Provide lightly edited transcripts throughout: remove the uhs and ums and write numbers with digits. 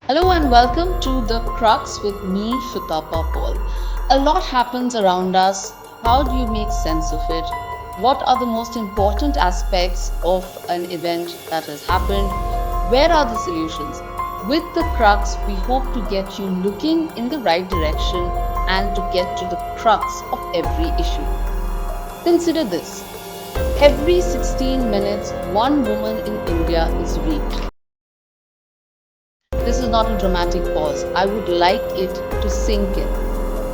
Hello and welcome to the Crux with me, Shutapa Paul. A lot happens around us. How do you make sense of it? What are the most important aspects of an event that has happened? Where are the solutions? With the Crux, we hope to get you looking in the right direction and to get to the crux of every issue. Consider this: every 16 minutes, one woman in India is raped. This is not a dramatic pause. I would like it to sink in.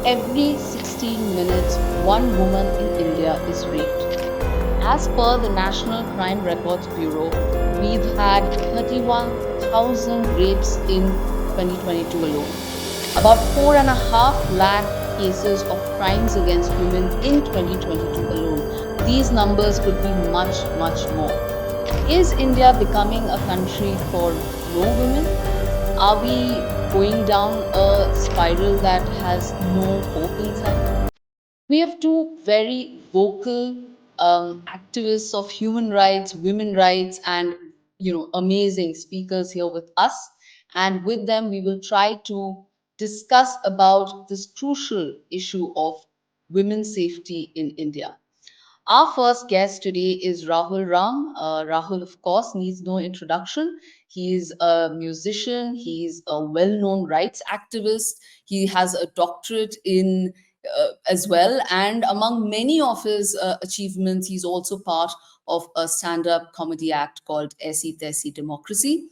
Every 16 minutes, one woman in India is raped. As per the National Crime Records Bureau, we've had 31,000 rapes in 2022 alone. About 4.5 lakh cases of crimes against women in 2022 alone. These numbers could be much, much more. Is India becoming a country for no women? Are we going down a spiral that has no hope inside? We have two very vocal activists of human rights, women rights, and amazing speakers here with us. And with them, we will try to discuss about this crucial issue of women's safety in India. Our first guest today is Rahul Ram. Rahul, of course, needs no introduction. He's a musician, he's a well known rights activist, he has a doctorate in as well. And among many of his achievements, he's also part of a stand up comedy act called Aisi Taisi Democracy.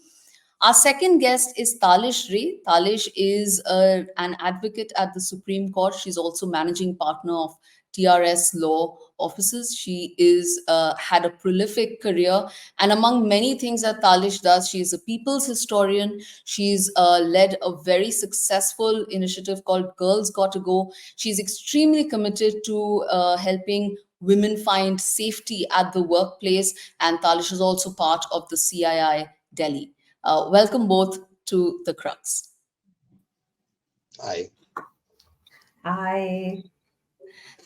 Our second guest is Talish Ray. Talish is an advocate at the Supreme Court. She's also managing partner of TRS Law Offices. She is had a prolific career, and among many things that Talish does, she is a people's historian. She's led a very successful initiative called Girls Gotta Go. She's extremely committed to helping women find safety at the workplace, and Talish is also part of the CII Delhi. Welcome both to the Crux. I I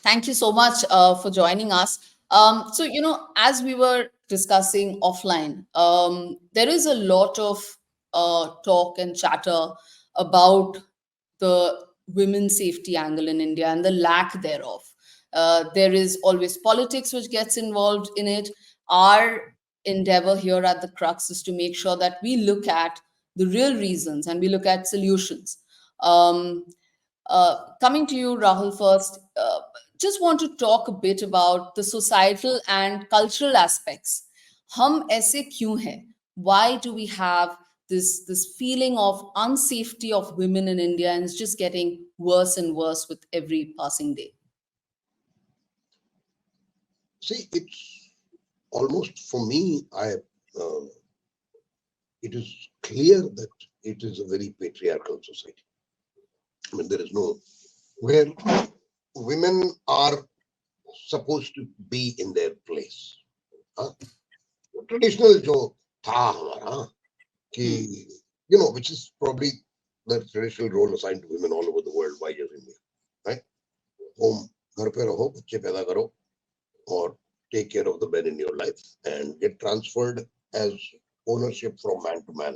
Thank you so much for joining us. As we were discussing offline, there is a lot of talk and chatter about the women's safety angle in India and the lack thereof. There is always politics which gets involved in it. Our endeavor here at the Crux is to make sure that we look at the real reasons and we look at solutions. Um, Coming to you, Rahul, first, just want to talk a bit about the societal and cultural aspects. हम ऐसे क्यों हैं? Why do we have this feeling of unsafety of women in India, and it's just getting worse and worse with every passing day? see. It's almost for me. Uh, it is clear that it is a very patriarchal society. I mean, there is no where women are supposed to be in their place. हाँ? Traditional जो था हमारा कि which is probably the traditional role assigned to women all over the world. Why just India, right? Home, घर पे रहो, बच्चे पैदा करो, or take care of the men in your life and get transferred as ownership from man to man.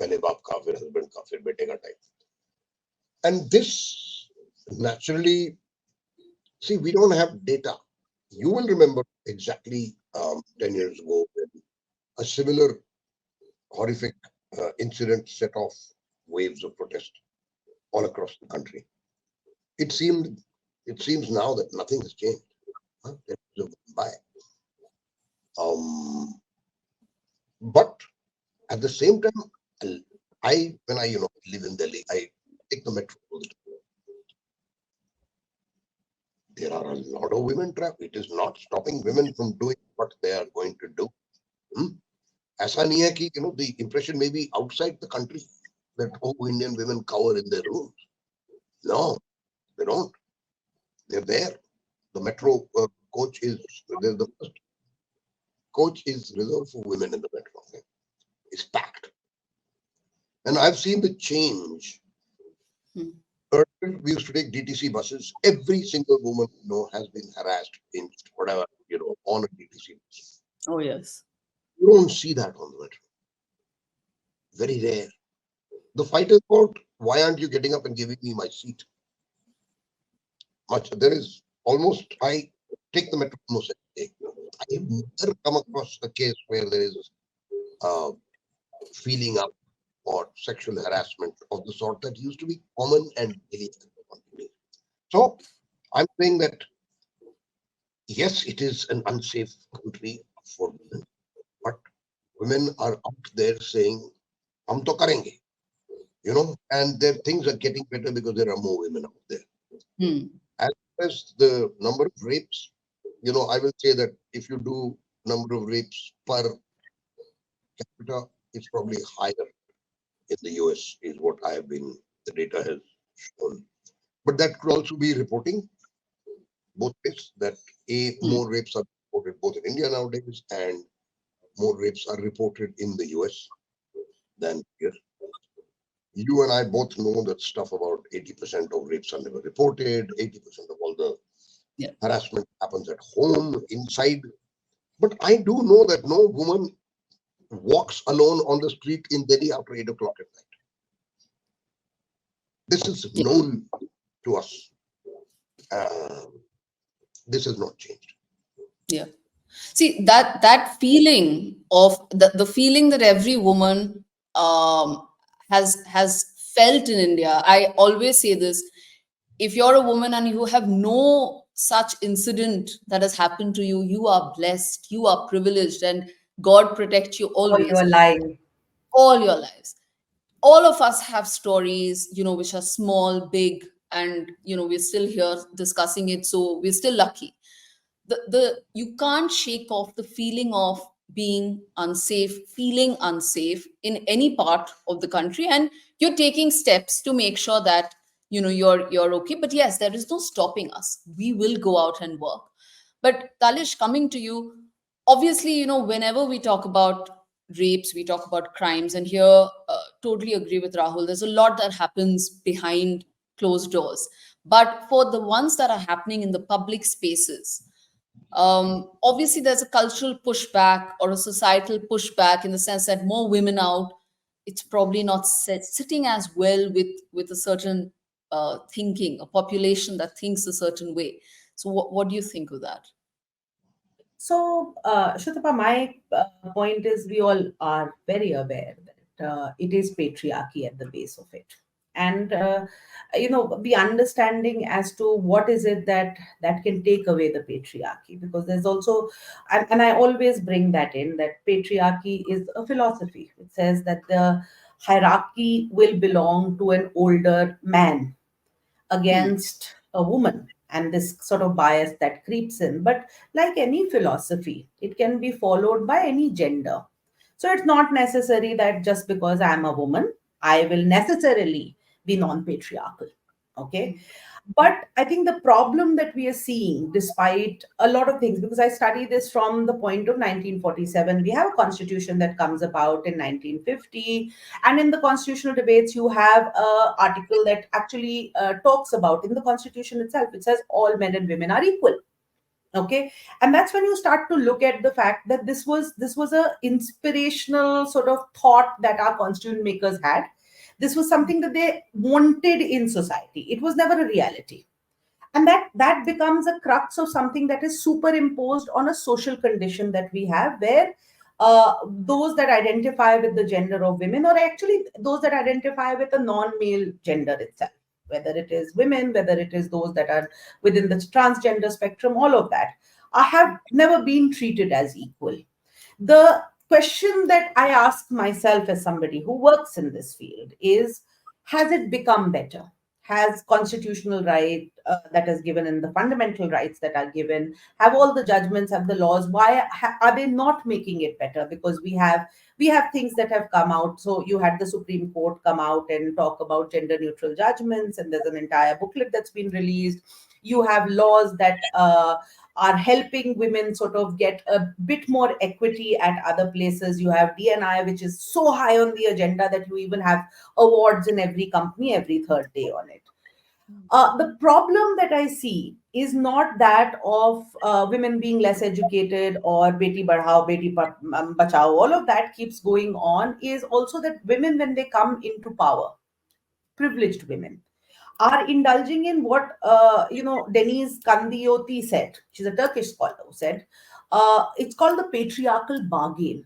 पहले बाप का, फिर husband का, फिर बेटे का type. And this naturally, see, we don't have data. You will remember exactly 10 years ago when a similar horrific incident set off waves of protest all across the country. It seemed, it seems now that nothing has changed. Huh? By. But at the same time, when I live in Delhi, I take the metro. There are a lot of women trapped. It is not stopping women from doing what they are going to do. ऐसा नहीं है कि the impression may be outside the country that Indian women cower in their rooms. No, they don't. They're there. The metro coach is the first coach is reserved for women in the metro. It's packed, and I've seen the change. Earlier, we used to take DTC buses. Every single woman has been harassed, pinched, whatever, on a DTC bus. Oh, yes. You don't see that on the metro. Very rare. The fight is about why aren't you getting up and giving me my seat? Much there is almost I take the metro almost every day. I have never come across a case where there is uh, feeling up or sexual harassment of the sort that used to be common and daily. So I'm saying that yes, it is an unsafe country for women, but women are out there saying, "Hum to karenge," and their things are getting better because there are more women out there. Hmm. As far as the number of rapes, I will say that if you do number of rapes per capita, it's probably higher in the US, is what the data has shown. But that could also be reporting both ways that Hmm. more rapes are reported both in India nowadays and more rapes are reported in the US than here. You and I both know that stuff about 80% of rapes are never reported, 80% of all the Yeah. harassment happens at home, inside. But I do know that no woman walks alone on the street in Delhi after 8 o'clock at night. This is Yeah. known to us. Uh, this has not changed. Yeah. See, that feeling of the feeling that every woman has felt in India. I always say this: if you're a woman and you have no such incident that has happened to you, you are blessed, you are privileged, and God protect you All always, your life. all your lives. All of us have stories, which are small, big, and we're still here discussing it, so we're still lucky. The You can't shake off the feeling of being unsafe, feeling unsafe in any part of the country, and you're taking steps to make sure that you're okay. But yes, there is no stopping us. We will go out and work. But Talish, coming to you, obviously, whenever we talk about rapes, we talk about crimes, and here, totally agree with Rahul. There's a lot that happens behind closed doors, but for the ones that are happening in the public spaces, obviously there's a cultural pushback or a societal pushback, in the sense that more women out, it's probably not sitting as well with a certain thinking, a population that thinks a certain way. So what do you think of that? So, Shutapa, my point is we all are very aware that it is patriarchy at the base of it. And, the understanding as to what is it that can take away the patriarchy, because there's also, and I always bring that in, that patriarchy is a philosophy. It says that the hierarchy will belong to an older man Hmm. against a woman, and this sort of bias that creeps in. But like any philosophy, it can be followed by any gender. So it's not necessary that just because I'm a woman, I will necessarily be non patriarchal. Okay. But I think the problem that we are seeing, despite a lot of things, because I study this from the point of 1947, we have a constitution that comes about in 1950. And in the constitutional debates, you have a article that actually talks about, in the constitution itself, it says all men and women are equal. Okay. And that's when you start to look at the fact that this was a inspirational sort of thought that our constitution makers had. This was something that they wanted in society. It was never a reality. And that becomes a crux of something that is superimposed on a social condition that we have, where those that identify with the gender of women, or actually those that identify with a non-male gender itself, whether it is women, whether it is those that are within the transgender spectrum, all of that, have never been treated as equal. The question that I ask myself as somebody who works in this field is, has it become better? Has constitutional right that is given, in the fundamental rights that are given, have all the judgments, have the laws, why are they not making it better? Because we have things that have come out. So you had the Supreme Court come out and talk about gender neutral judgments, and there's an entire booklet that's been released. You have laws that are helping women sort of get a bit more equity at other places. You have DNI, which is so high on the agenda that you even have awards in every company every third day on it. The problem that I see is not that of women being less educated or beti badhao, bachao. All of that keeps going on. Is also that women, when they come into power, privileged women, are indulging in what Denise Kandioti said. She's a Turkish scholar who said it's called the patriarchal bargain,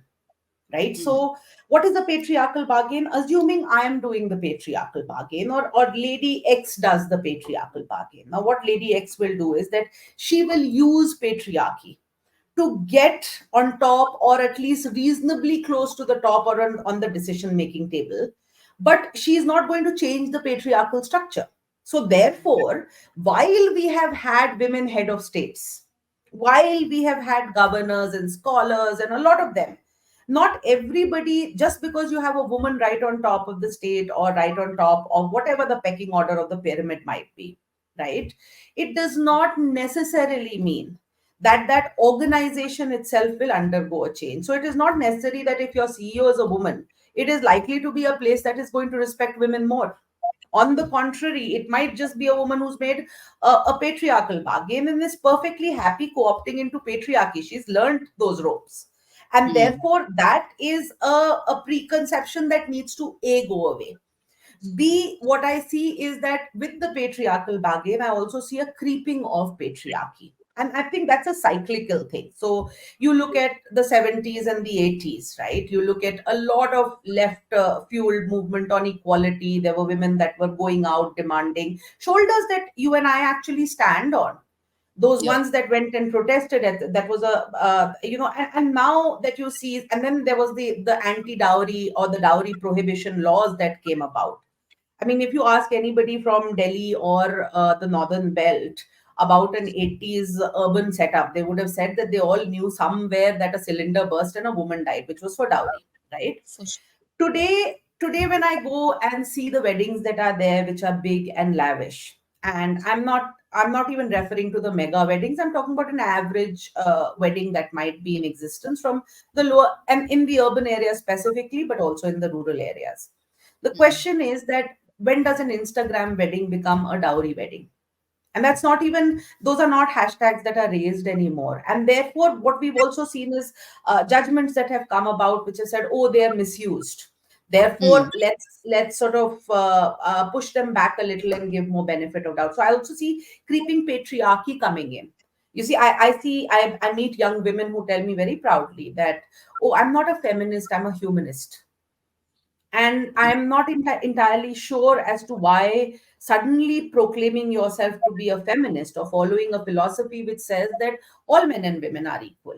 right? Mm. So, what is the patriarchal bargain? Assuming I am doing the patriarchal bargain, or Lady X does the patriarchal bargain. Now, what Lady X will do is that she will use patriarchy to get on top, or at least reasonably close to the top, or on the decision making table, but she is not going to change the patriarchal structure. So therefore, while we have had women head of states, while we have had governors and scholars and a lot of them, not everybody, just because you have a woman right on top of the state or right on top of whatever the pecking order of the pyramid might be, right, it does not necessarily mean that that organization itself will undergo a change. So it is not necessary that if your CEO is a woman, it is likely to be a place that is going to respect women more. On the contrary, it might just be a woman who's made a patriarchal bargain and is perfectly happy co-opting into patriarchy. She's learned those ropes. And Mm. therefore, that is a preconception that needs to A, go away. B, what I see is that with the patriarchal bargain, I also see a creeping of patriarchy. And I think that's a cyclical thing. So you look at the 70s and the 80s, right? You look at a lot of left fueled movement on equality. There were women that were going out demanding shoulders that you and I actually stand on. Those Yeah. ones that went and protested at, that was a and now that you see, and then there was the anti dowry or the dowry prohibition laws that came about. I mean, if you ask anybody from Delhi or the Northern Belt about an 80s urban setup, they would have said that they all knew somewhere that a cylinder burst and a woman died, which was for dowry, right? For sure. Today when I go and see the weddings that are there, which are big and lavish, and I'm not even referring to the mega weddings, I'm talking about an average wedding that might be in existence from the lower and in the urban areas specifically, but also in the rural areas. The Mm. question is that when does an Instagram wedding become a dowry wedding? And that's not even, those are not hashtags that are raised anymore. And therefore what we've also seen is judgments that have come about which have said, oh, they are misused, Mm. therefore let's sort of push them back a little and give more benefit of doubt. So I also see creeping patriarchy coming in. You see, I meet young women who tell me very proudly that, oh, I'm not a feminist, I'm a humanist. And I'm not entirely sure as to why suddenly proclaiming yourself to be a feminist or following a philosophy which says that all men and women are equal,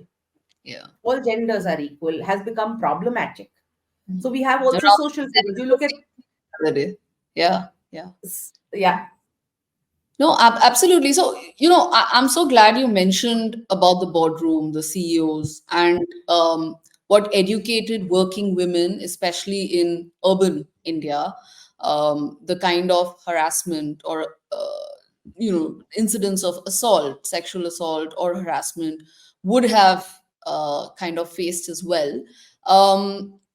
Yeah. all genders are equal, has become problematic. So Mm. we have also Rahul social said figures. You the look at, same the other day. Yeah. Yeah. yeah. No, absolutely. So, I'm so glad you mentioned about the boardroom, the CEOs, and what educated working women, especially in urban India, the kind of harassment or, incidents of assault, sexual assault, or harassment would have kind of faced as well.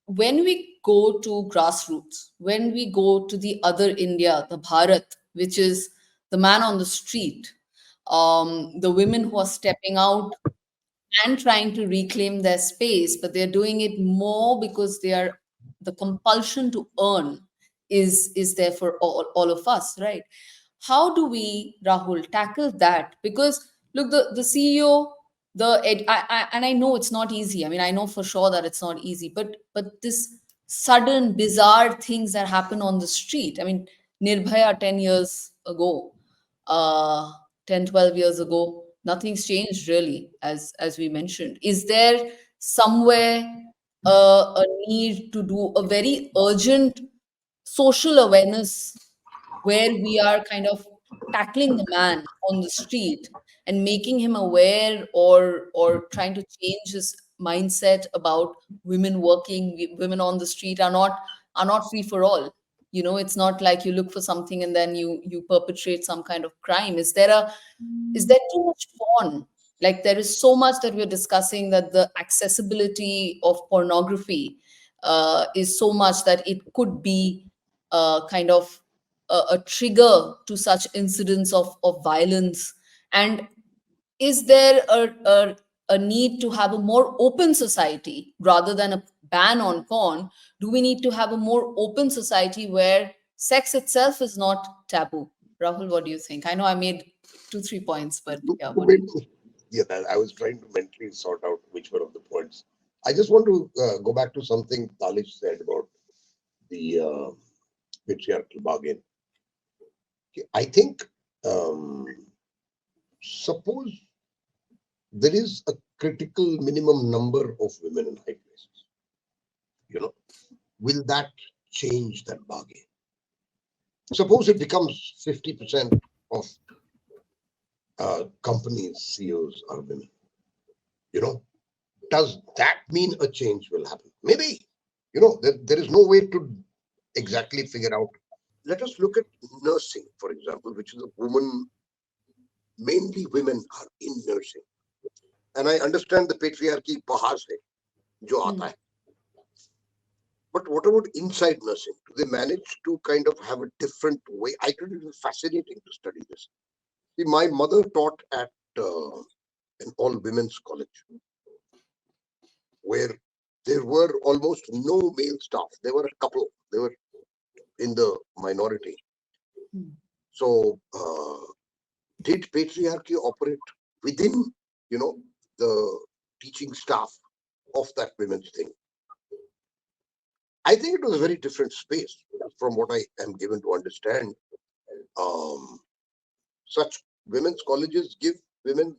When we go to grassroots, when we go to the other India, the Bharat, which is the man on the street, the women who are stepping out and trying to reclaim their space, but they're doing it more because they are the compulsion to earn is there for all of us, right? How do we, Rahul, tackle that? Because look, the CEO, and I know it's not easy. I mean, I know for sure that it's not easy, but this sudden bizarre things that happen on the street. I mean, Nirbhaya 10 years ago, uh 10, 12 years ago, nothing's changed really, as we mentioned. Is there somewhere a need to do a very urgent social awareness where we are kind of tackling the man on the street and making him aware, or trying to change his mindset about women working, women on the street are not free for all. It's not like you look for something and then you perpetrate some kind of crime. Is there too much porn? Like, there is so much that we're discussing, that the accessibility of pornography is so much that it could be kind of a trigger to such incidents of violence? And is there a need to have a more open society rather than a ban on porn? Do we need to have a more open society where sex itself is not taboo? Rahul, what do you think? I know I made 2 3 points, but yeah, You what do made you? me, yeah, that I was trying to mentally sort out which were of the points. I just want to go back to something Talish said about the patriarchal bargain. Okay, I think, um, suppose there is a critical minimum number of women in high places, you know, will that change that bargain? Suppose it becomes 50% of companies, CEOs are women, you know, does that mean a change will happen? Maybe, there is no way to exactly figure out. Let us look at nursing, for example, which is a woman, mainly women are in nursing. And I understand the patriarchy bahar se jo aata Hmm. hai. But what about inside nursing? Do they manage to kind of have a different way? I think it is fascinating to study this. See, my mother taught at an all women's college where there were almost no male staff. There were a couple, they were in the minority. Hmm. So, did patriarchy operate within, the teaching staff of that women's thing? I think it was a very different space from what I am given to understand. Um, Such women's colleges give women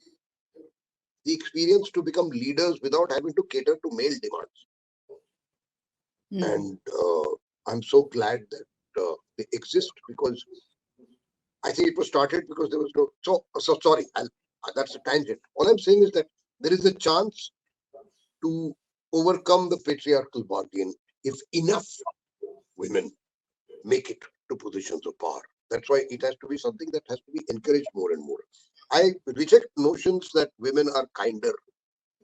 the experience to become leaders without having to cater to male demands. Hmm. And I'm so glad that they exist because I think it was started because there was no. So sorry, that's a tangent. All I'm saying is that there is a chance to overcome the patriarchal bargain if enough women make it to positions of power. That's why it has to be something that has to be encouraged more and more. I reject notions that women are kinder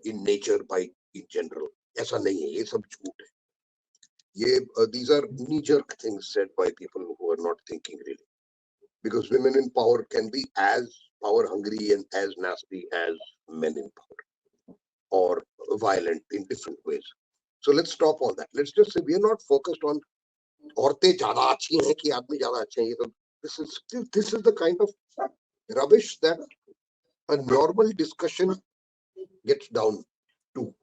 in nature by in general. ऐसा नहीं है, ये सब झूठ है. These are knee-jerk things said by people who are not thinking really. Because women in power can be as power hungry and as nasty as men in power or violent in different ways. So let's stop all that. Let's just say we are not focused on औरतें ज्यादा अच्छी हैं कि आदमी ज्यादा अच्छे हैं. This is the kind of rubbish that a normal discussion gets down to.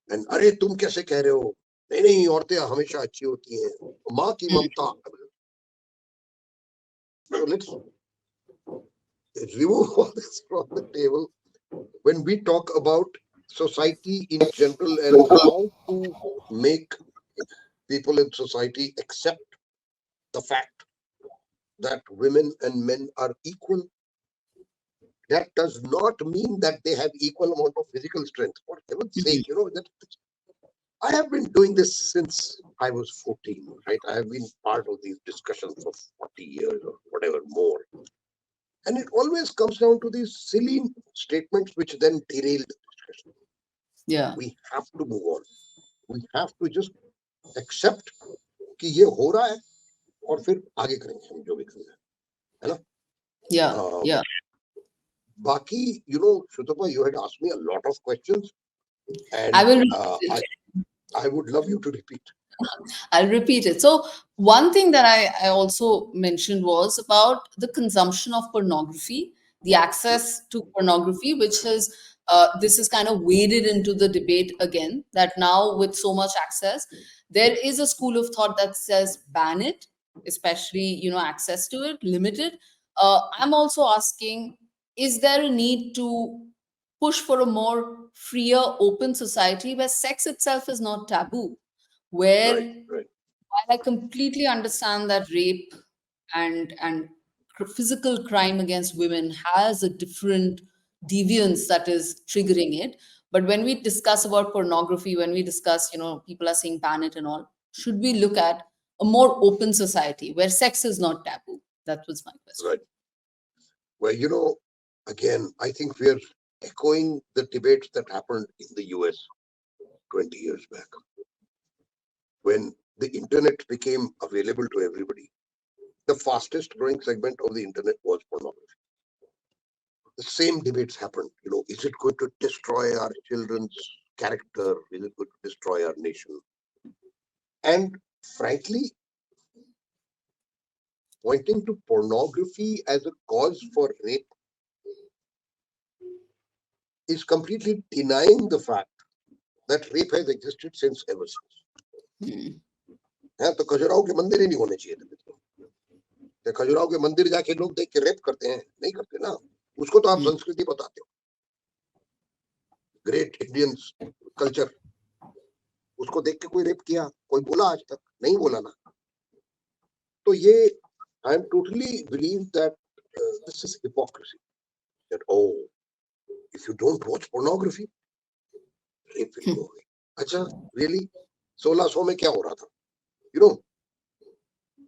And अरे तुम कैसे कह रहे हो? नहीं नहीं, औरतें हमेशा अच्छी होती हैं. माँ की Hmm. Mamata. So let's remove all this from the table when we talk about society in general and how to make people in society accept the fact that women and men are equal. That does not mean that they have equal amount of physical strength. For heaven's Hmm. sake, that I have been doing this since I was 14, right? I have been part of these discussions for 40 years or whatever more. And it always comes down to these silly statements which then derail the discussion. Yeah. We have to move on. We have to just accept कि ये हो रहा है और फिर आगे करेंगे हम जो भी करना है ना. Yeah. Yeah. बाकी, Shutapa, you had asked me a lot of questions, I and will repeat it. I would love you to repeat. I'll repeat it. So, one thing that I also mentioned was about the consumption of pornography, the access to pornography, which has this is kind of waded into the debate again. That now, with so much access, there is a school of thought that says ban it, especially access to it, limited. I'm also asking: is there a need to push for a more freer, open society where sex itself is not taboo? Where, Right, right, while I completely understand that rape and physical crime against women has a different deviance that is triggering it, but when we discuss about pornography, when we discuss, people are saying ban it and all, should we look at a more open society where sex is not taboo? That was my question. right. Well, again, I think we are echoing the debates that happened in the US 20 years back when the internet became available to everybody. the fastest growing segment of the internet was pornography. The same debates happened. Is it going to destroy our children's character? Is it going to destroy our nation? And frankly, pointing to pornography as a cause for rape is completely denying the fact that rape has existed since ever since. Hmm. है तो खजुराहो के मंदिर ही नहीं होने चाहिए थे मित्रों। खजुराहो के मंदिर जाके लोग देख के रेप करते हैं? नहीं करते ना। उसको तो आप Hmm. संस्कृति बताते हो, ग्रेट इंडियन कल्चर। उसको देख के कोई रेप किया, कोई बोला आज तक? नहीं बोला ना। तो ये I am totally believe that this is hypocrisy, that if you don't watch pornography, rape will go away. अच्छा, really? 1600 में क्या हो रहा था?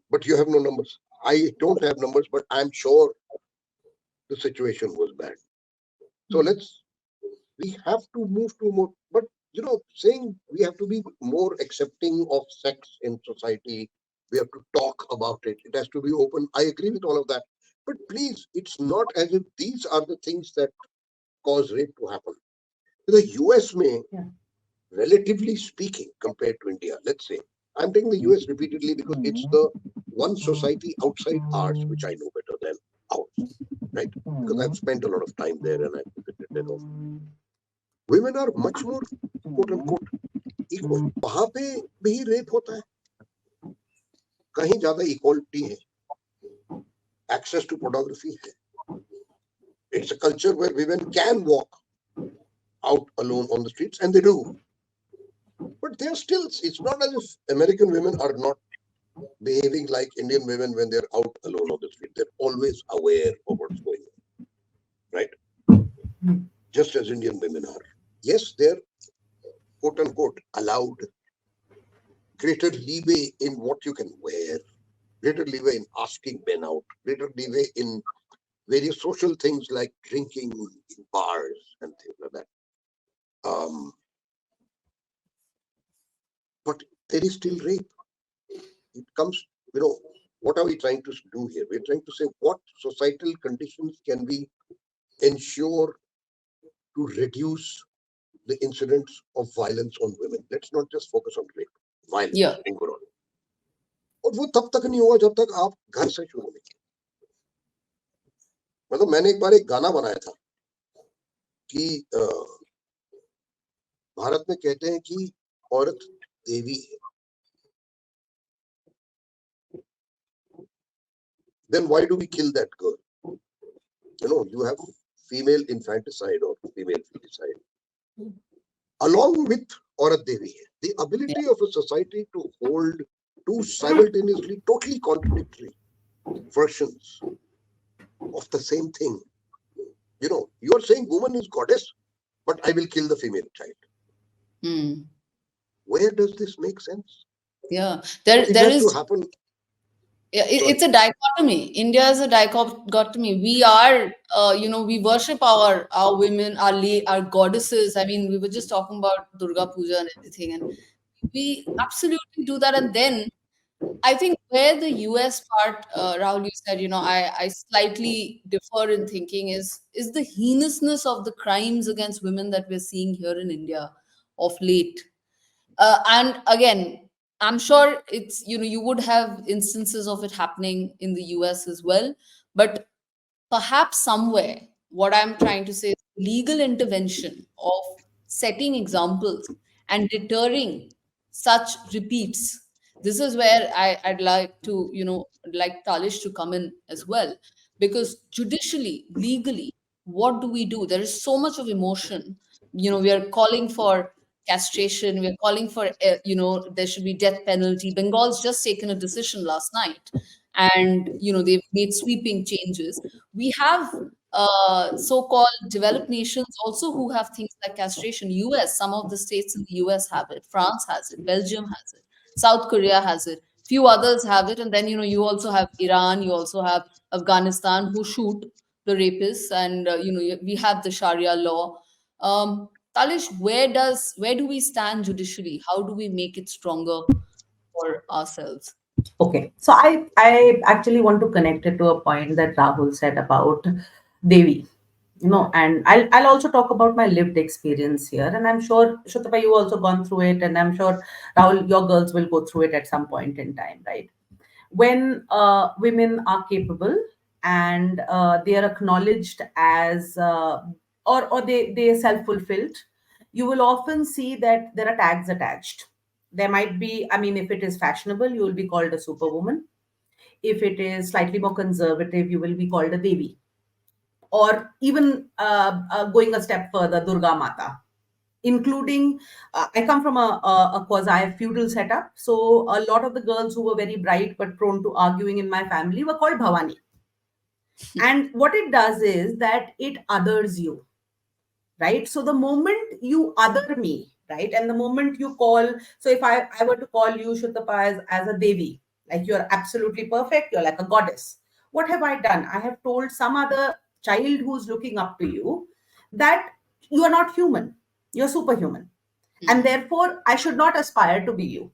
But you have no numbers. I don't have numbers, but I'm sure the situation was bad. So we have to move to more, but saying we have to be more accepting of sex in society, we have to talk about it. It has to be open. I agree with all of that. But please, it's not as if these are the things that cause rape to happen. The US may, relatively speaking, compared to India, let's say, I'm taking the US repeatedly because it's the one society outside ours which I know better than ours, right? Because I've spent a lot of time there and I've visited there often. Women are much more, quote unquote, equal. वहां पे भी rape होता है, कहीं ज्यादा equality है, access to pornography है. It's a culture where women can walk out alone on the streets, and they do. But they're still, it's not as if American women are not behaving like Indian women when they're out alone on the street. They're always aware of what's going on, right? Just as Indian women are. Yes, they're, quote unquote, allowed greater leeway in what you can wear, greater leeway in asking men out, greater leeway in various social things like drinking in bars and things like that. But there is still rape. It comes, what are we trying to do here? We're trying to say what societal conditions can we ensure to reduce the incidents of violence on women. Let's not just focus on rape, violence overall. और वो तब तक नहीं होगा जब तक आप घर से शुरू नहीं किए. मतलब मैंने एक बार एक गाना बनाया था कि भारत में कहते हैं कि औरत देवी है. Then why do we kill that girl? You have female infanticide or female feticide. Along with Aurat Devi, the ability of a society to hold two simultaneously totally contradictory versions of the same thing. You are saying woman is goddess, but I will kill the female child. Where does this make sense? Yeah, it there has is. to happen. Yeah, it's a dichotomy. India is a dichotomy. We are, we worship our women, our goddesses. I mean, we were just talking about Durga Puja and everything, and we absolutely do that. And then I think where the US part, Rahul, you said, I slightly differ in thinking is the heinousness of the crimes against women that we're seeing here in India of late. And again, I'm sure it's, you would have instances of it happening in the US as well. But perhaps somewhere, what I'm trying to say is legal intervention of setting examples and deterring such repeats. This is where I'd like to, like Talish to come in as well. Because judicially, legally, what do we do? There is so much of emotion. We are calling for castration. We're calling for, there should be death penalty. Bengal's just taken a decision last night, and they've made sweeping changes. We have so-called developed nations also who have things like castration. US, some of the states in the US have it. France has it. Belgium has it. South Korea has it. Few others have it, and then you also have Iran. You also have Afghanistan who shoot the rapists, and we have the Sharia law. Talish, where do we stand judicially? How do we make it stronger for ourselves? Okay, so I actually want to connect it to a point that Rahul said about Devi, and I'll also talk about my lived experience here, and I'm sure Shutapa, you also gone through it, and I'm sure Rahul, your girls will go through it at some point in time, right? When women are capable and they are acknowledged as or they are self-fulfilled, you will often see that there are tags attached. There might be, I mean, if it is fashionable, you will be called a superwoman. If it is slightly more conservative, you will be called a devi, or even going a step further, Durga Mata, including I come from a quasi feudal setup. So a lot of the girls who were very bright but prone to arguing in my family were called Bhavani. And what it does is that it others you, right? So the moment you other me, right, and the moment you call, so if I were to call you Shuttapa as a Devi, like you're absolutely perfect, you're like a goddess. What have I done? I have told some other child who's looking up to you that you are not human, you're superhuman, and Hmm. therefore I should not aspire to be you.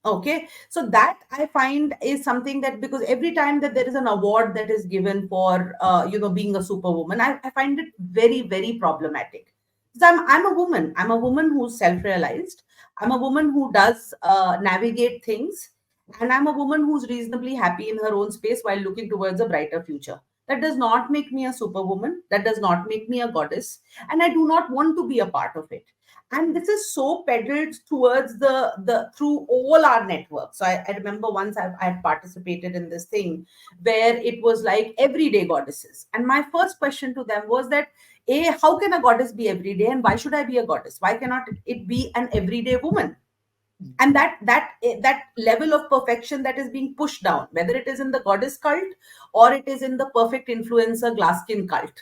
Okay, so that I find is something that, because every time that there is an award that is given for being a superwoman, I find it very very problematic. Because I'm a woman. I'm a woman who's self-realized. I'm a woman who does navigate things, and I'm a woman who's reasonably happy in her own space while looking towards a brighter future. That does not make me a superwoman. That does not make me a goddess, and I do not want to be a part of it. And this is so peddled towards the through all our networks. So I remember once I've participated in this thing where it was like everyday goddesses, and my first question to them was that, a, how can a goddess be everyday, and why should I be a goddess? Why cannot it be an everyday woman? And that level of perfection that is being pushed down, whether it is in the goddess cult or it is in the perfect influencer glass skin cult,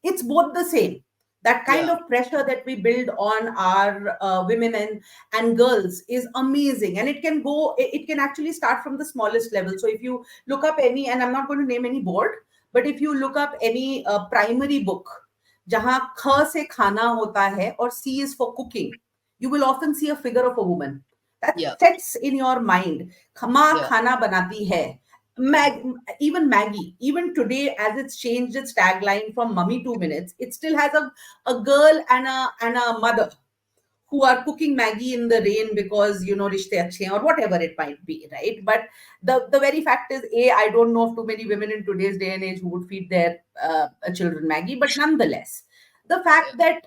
it's both the same. That kind Yeah. of pressure that we build on our women and girls is amazing, and it can actually start from the smallest level. So if you look up any, and I'm not going to name any board, but if you look up any primary book जहाँ ख से खाना होता है और C is for cooking, you will often see a figure of a woman. That Yeah. sets in your mind. माँ Yeah. खाना बनाती है. Mag, even Maggie, even today, as it's changed its tagline from "Mummy 2 minutes," it still has a girl and a mother who are cooking Maggie in the rain because rishte achhe hain, or whatever it might be, right? But the very fact is, a, I don't know of too many women in today's day and age who would feed their children Maggie, but nonetheless, the Yeah. fact that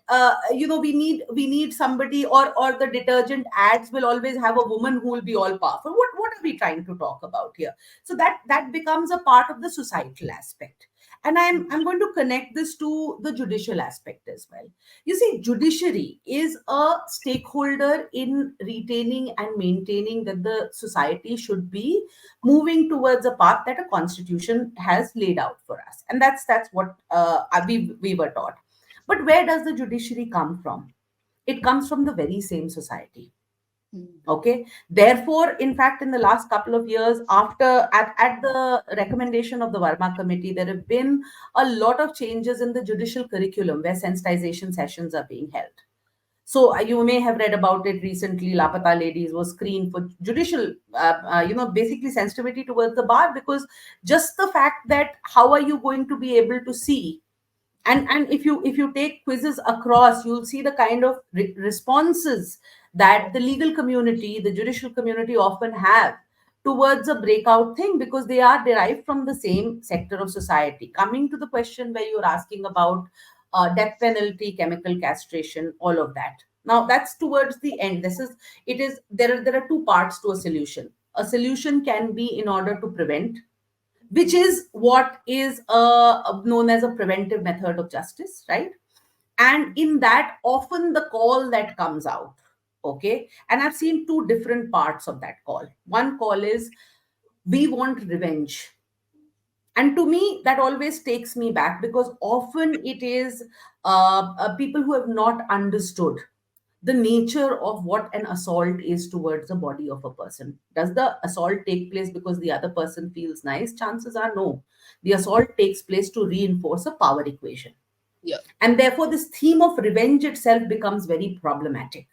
we need somebody, or the detergent ads will always have a woman who will be all powerful. What are we trying to talk about here? So that becomes a part of the societal aspect. And I'm going to connect this to the judicial aspect as well. You see, judiciary is a stakeholder in retaining and maintaining that the society should be moving towards a path that a constitution has laid out for us, and that's what we were taught. But where does the judiciary come from? It comes from the very same society. Hmm. Okay, therefore, in fact, in the last couple of years, at the recommendation of the Verma committee, there have been a lot of changes in the judicial curriculum where sensitization sessions are being held. So you may have read about it recently. Lapata ladies was screened for judicial, basically sensitivity towards the bar, because just the fact that how are you going to be able to see, and if you take quizzes across, you'll see the kind of responses that the legal community, the judicial community often have towards a breakout thing, because they are derived from the same sector of society. Coming to the question where you're asking about death penalty, chemical castration, all of that, now that's towards the end. There are two parts to a solution. A solution can be in order to prevent, which is what is known as a preventive method of justice, right? And in that, often the call that comes out, okay, and I've seen two different parts of that call. One call is, we want revenge. And to me, that always takes me back, because often it is people who have not understood the nature of what an assault is towards the body of a person. Does the assault take place because the other person feels nice? Chances are no. The assault takes place to reinforce a power equation. Yeah. And therefore, this theme of revenge itself becomes very problematic.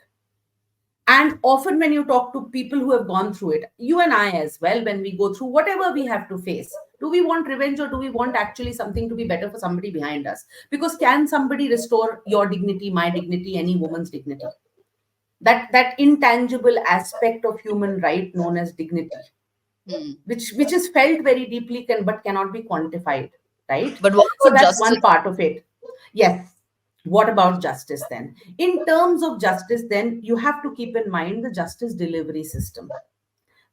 And often, when you talk to people who have gone through it, you and I as well, when we go through whatever we have to face, do we want revenge or do we want actually something to be better for somebody behind us? Because can somebody restore your dignity, my dignity, any woman's dignity? That intangible aspect of human right known as dignity, Hmm. which is felt very deeply but cannot be quantified, right? But what So about that's one justice? part of it. Yes. What about justice then? In terms of justice, then you have to keep in mind the justice delivery system.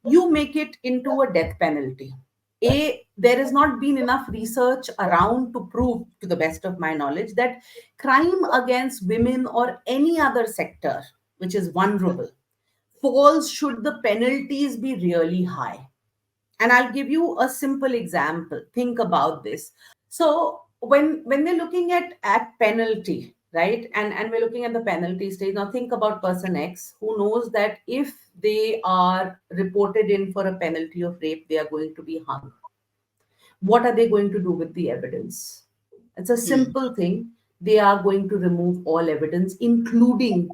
You make it into a death penalty. There has not been enough research around to prove, to the best of my knowledge, that crime against women or any other sector which is vulnerable falls should the penalties be really high. And I'll give you a simple example. Think about this. So when we're looking at penalty, right, and we're looking at the penalty stage, now think about person X who knows that if they are reported in for a penalty of rape, they are going to be hung. What are they going to do with the evidence? It's a Hmm. simple thing. They are going to remove all evidence, including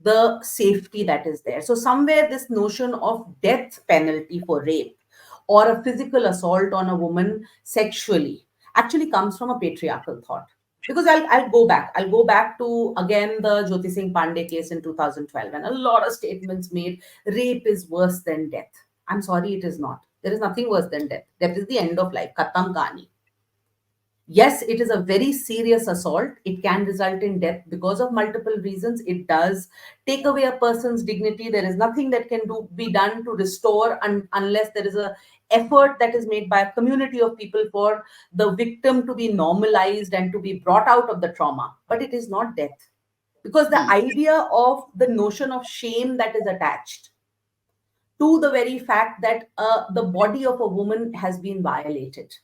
the safety that is there. So, somewhere, this notion of death penalty for rape or a physical assault on a woman sexually actually comes from a patriarchal thought. Because I'll go back. I'll go back to again the Jyoti Singh Pandey case in 2012, and a lot of statements made rape is worse than death. I'm sorry, it is not. There is nothing worse than death. Death is the end of life. Khatam kahani. Yes, it is a very serious assault. It can result in death because of multiple reasons. It does take away a person's dignity. There is nothing that can be done to restore unless there is a effort that is made by a community of people for the victim to be normalized and to be brought out of the trauma. But it is not death, because the Hmm. idea of the notion of shame that is attached to the very fact that the body of a woman has been violated,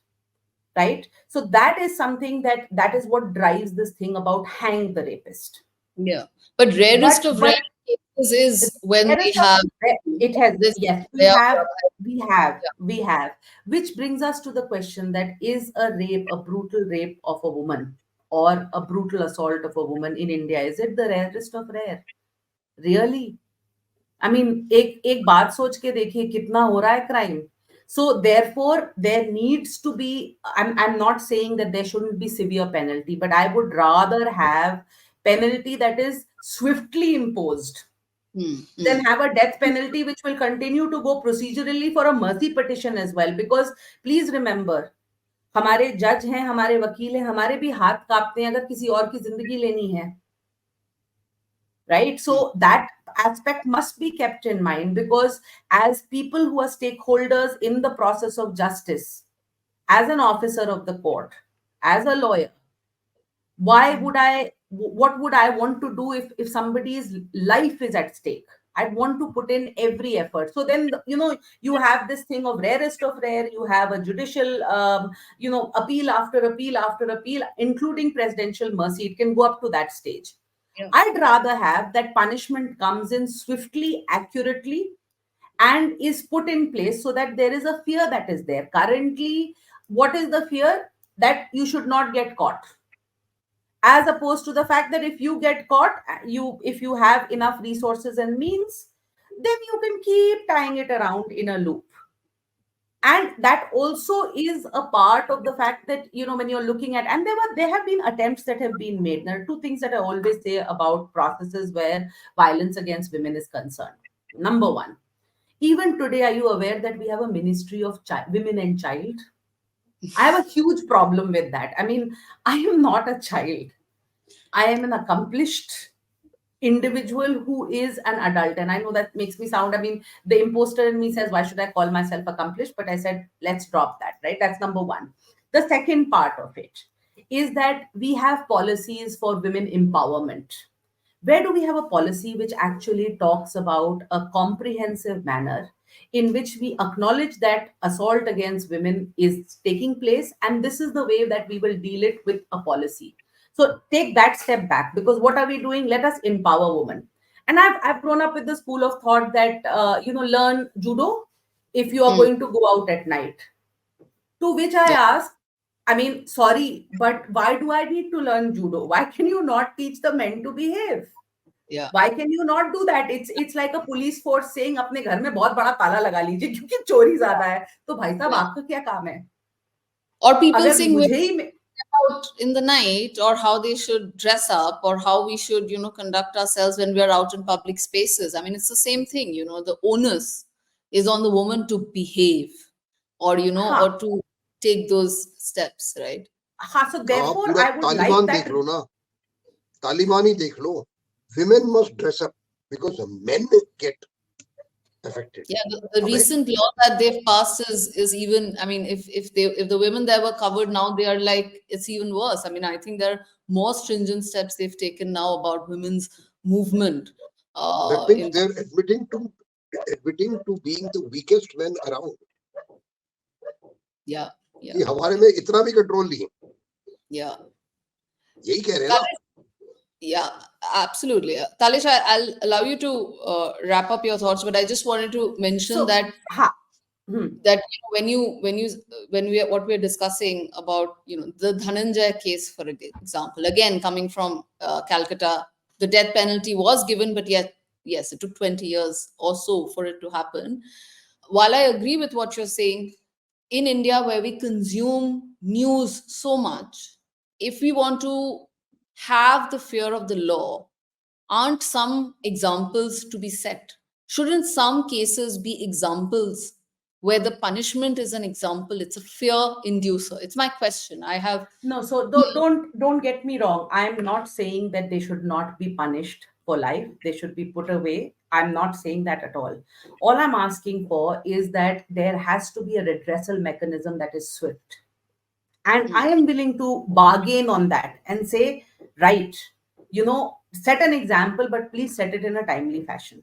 right? So that is something that is what drives this thing about hang the rapist. Yeah. But rarest of rare But cases is when there is we have it has, this yes, rare. we have, which brings us to the question that is a rape, a brutal rape of a woman or a brutal assault of a woman in India, is it the rarest of rare? Really? I mean एक एक बात सोच के देखिए कितना हो रहा है crime. So therefore there needs to be, I'm not saying that there shouldn't be severe penalty, but I would rather have penalty that is swiftly imposed Hmm. than Hmm. have a death penalty which will continue to go procedurally for a mercy petition as well. Because please remember, हमारे जज हैं, हमारे वकील हैं, हमारे भी हाथ कांपते हैं अगर किसी और की जिंदगी लेनी है, right? Hmm. So that aspect must be kept in mind, because as people who are stakeholders in the process of justice, as an officer of the court, as a lawyer, why would I, what would I want to do if somebody's life is at stake? I'd want to put in every effort. So then, you have this thing of rarest of rare. You have a judicial, appeal after appeal after appeal, including presidential mercy. It can go up to that stage. Yeah. I'd rather have that punishment comes in swiftly, accurately, and is put in place so that there is a fear that is there. Currently, what is the fear? That you should not get caught. As opposed to the fact that if you get caught, if you have enough resources and means, then you can keep tying it around in a loop. And that also is a part of the fact that, when you're looking at, and there have been attempts that have been made. There are two things that I always say about processes where violence against women is concerned. Number one, even today, are you aware that we have a ministry of women and child? I have a huge problem with that. I mean, I am not a child. I am an accomplished individual who is an adult. And I know that makes me sound, I mean, the imposter in me says, why should I call myself accomplished? But I said, let's drop that, right? That's number one. The second part of it is that we have policies for women empowerment. Where do we have a policy which actually talks about a comprehensive manner in which we acknowledge that assault against women is taking place, and this is the way that we will deal it with a policy? So take that step back, because what are we doing? Let us empower women. And I've grown up with the school of thought that learn judo if you are Hmm. going to go out at night. To which I Yeah. ask, I mean, sorry, but why do I need to learn judo? Why can you not teach the men to behave? Yeah. Why can you not do that? It's like a police force saying अपने घर में बहुत बड़ा ताला लगा लीजिए क्योंकि चोरी ज्यादा है. तो भाई साहब Yeah. आपका क्या काम है? Or people अगर saying women मुझे ही out in the night, or how they should dress up, or how we should, conduct ourselves when we are out in public spaces. I mean, it's the same thing. The onus is on the woman to behave, or हाँ or to take those steps, right? हाँ, so आप therefore पूरा I would like Taliban that. देख लो ना, तालिबान ही देख लो. Women must dress up because men get affected. Yeah, the अबे recent law that they've passed is even. I mean, if the women that were covered now, they are like, it's even worse. I mean, I think there are more stringent steps they've taken now about women's movement. that means In they're admitting to being the weakest men around. Yeah, yeah, कि हमारे में इतना भी control नहीं है, yeah. यही कह रहे हैं ना. Talish, yeah, absolutely. Talish, I'll allow you to wrap up your thoughts, but I just wanted to mention So that हाँ. Hmm. when we are, what we're discussing about the Dhananjay case, for example, again coming from Calcutta, the death penalty was given, but yet yes, it took 20 years or so for it to happen. While I agree with what you're saying, in India, where we consume news so much, if we want to have the fear of the law, aren't some examples to be set? Shouldn't some cases be examples where the punishment is an example? It's a fear inducer. It's my question. I have. No, so don't get me wrong. I'm not saying that they should not be punished for life. They should be put away. I'm not saying that at all. All I'm asking for is that there has to be a redressal mechanism that is swift. And Hmm, I am willing to bargain on that and say, right, set an example, but please set it in a timely fashion.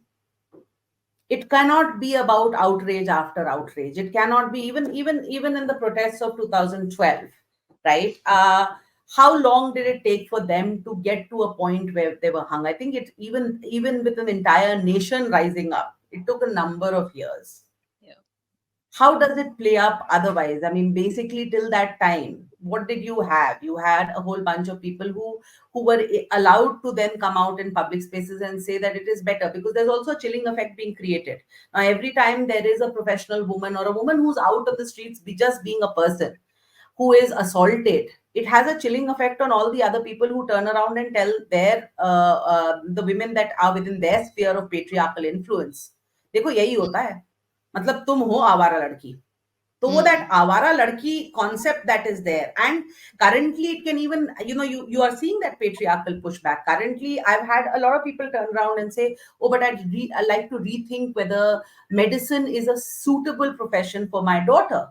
It cannot be about outrage after outrage. It cannot be even in the protests of 2012, right? How long did it take for them to get to a point where they were hung? I think it even with an entire nation rising up, it took a number of years. yeah. How does it play up otherwise? I mean, basically till that time, what did you have? You had a whole bunch of people who were allowed to then come out in public spaces and say that it is better, because there's also a chilling effect being created. Now every time there is a professional woman or a woman who's out on the streets just being a person who is assaulted, it has a chilling effect on all the other people who turn around and tell their the women that are within their sphere of patriarchal influence, देखो यही होता है, मतलब तुम हो आवारा लड़की. तो वो that Hmm, avara ladki concept that is there, and currently it can even, you are seeing that patriarchal pushback. Currently I've had a lot of people turn around and say, oh, but I like to rethink whether medicine is a suitable profession for my daughter.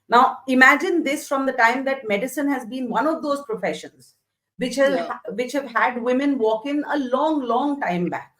Now imagine this, from the time that medicine has been one of those professions yeah. which have had women walk in a long time back,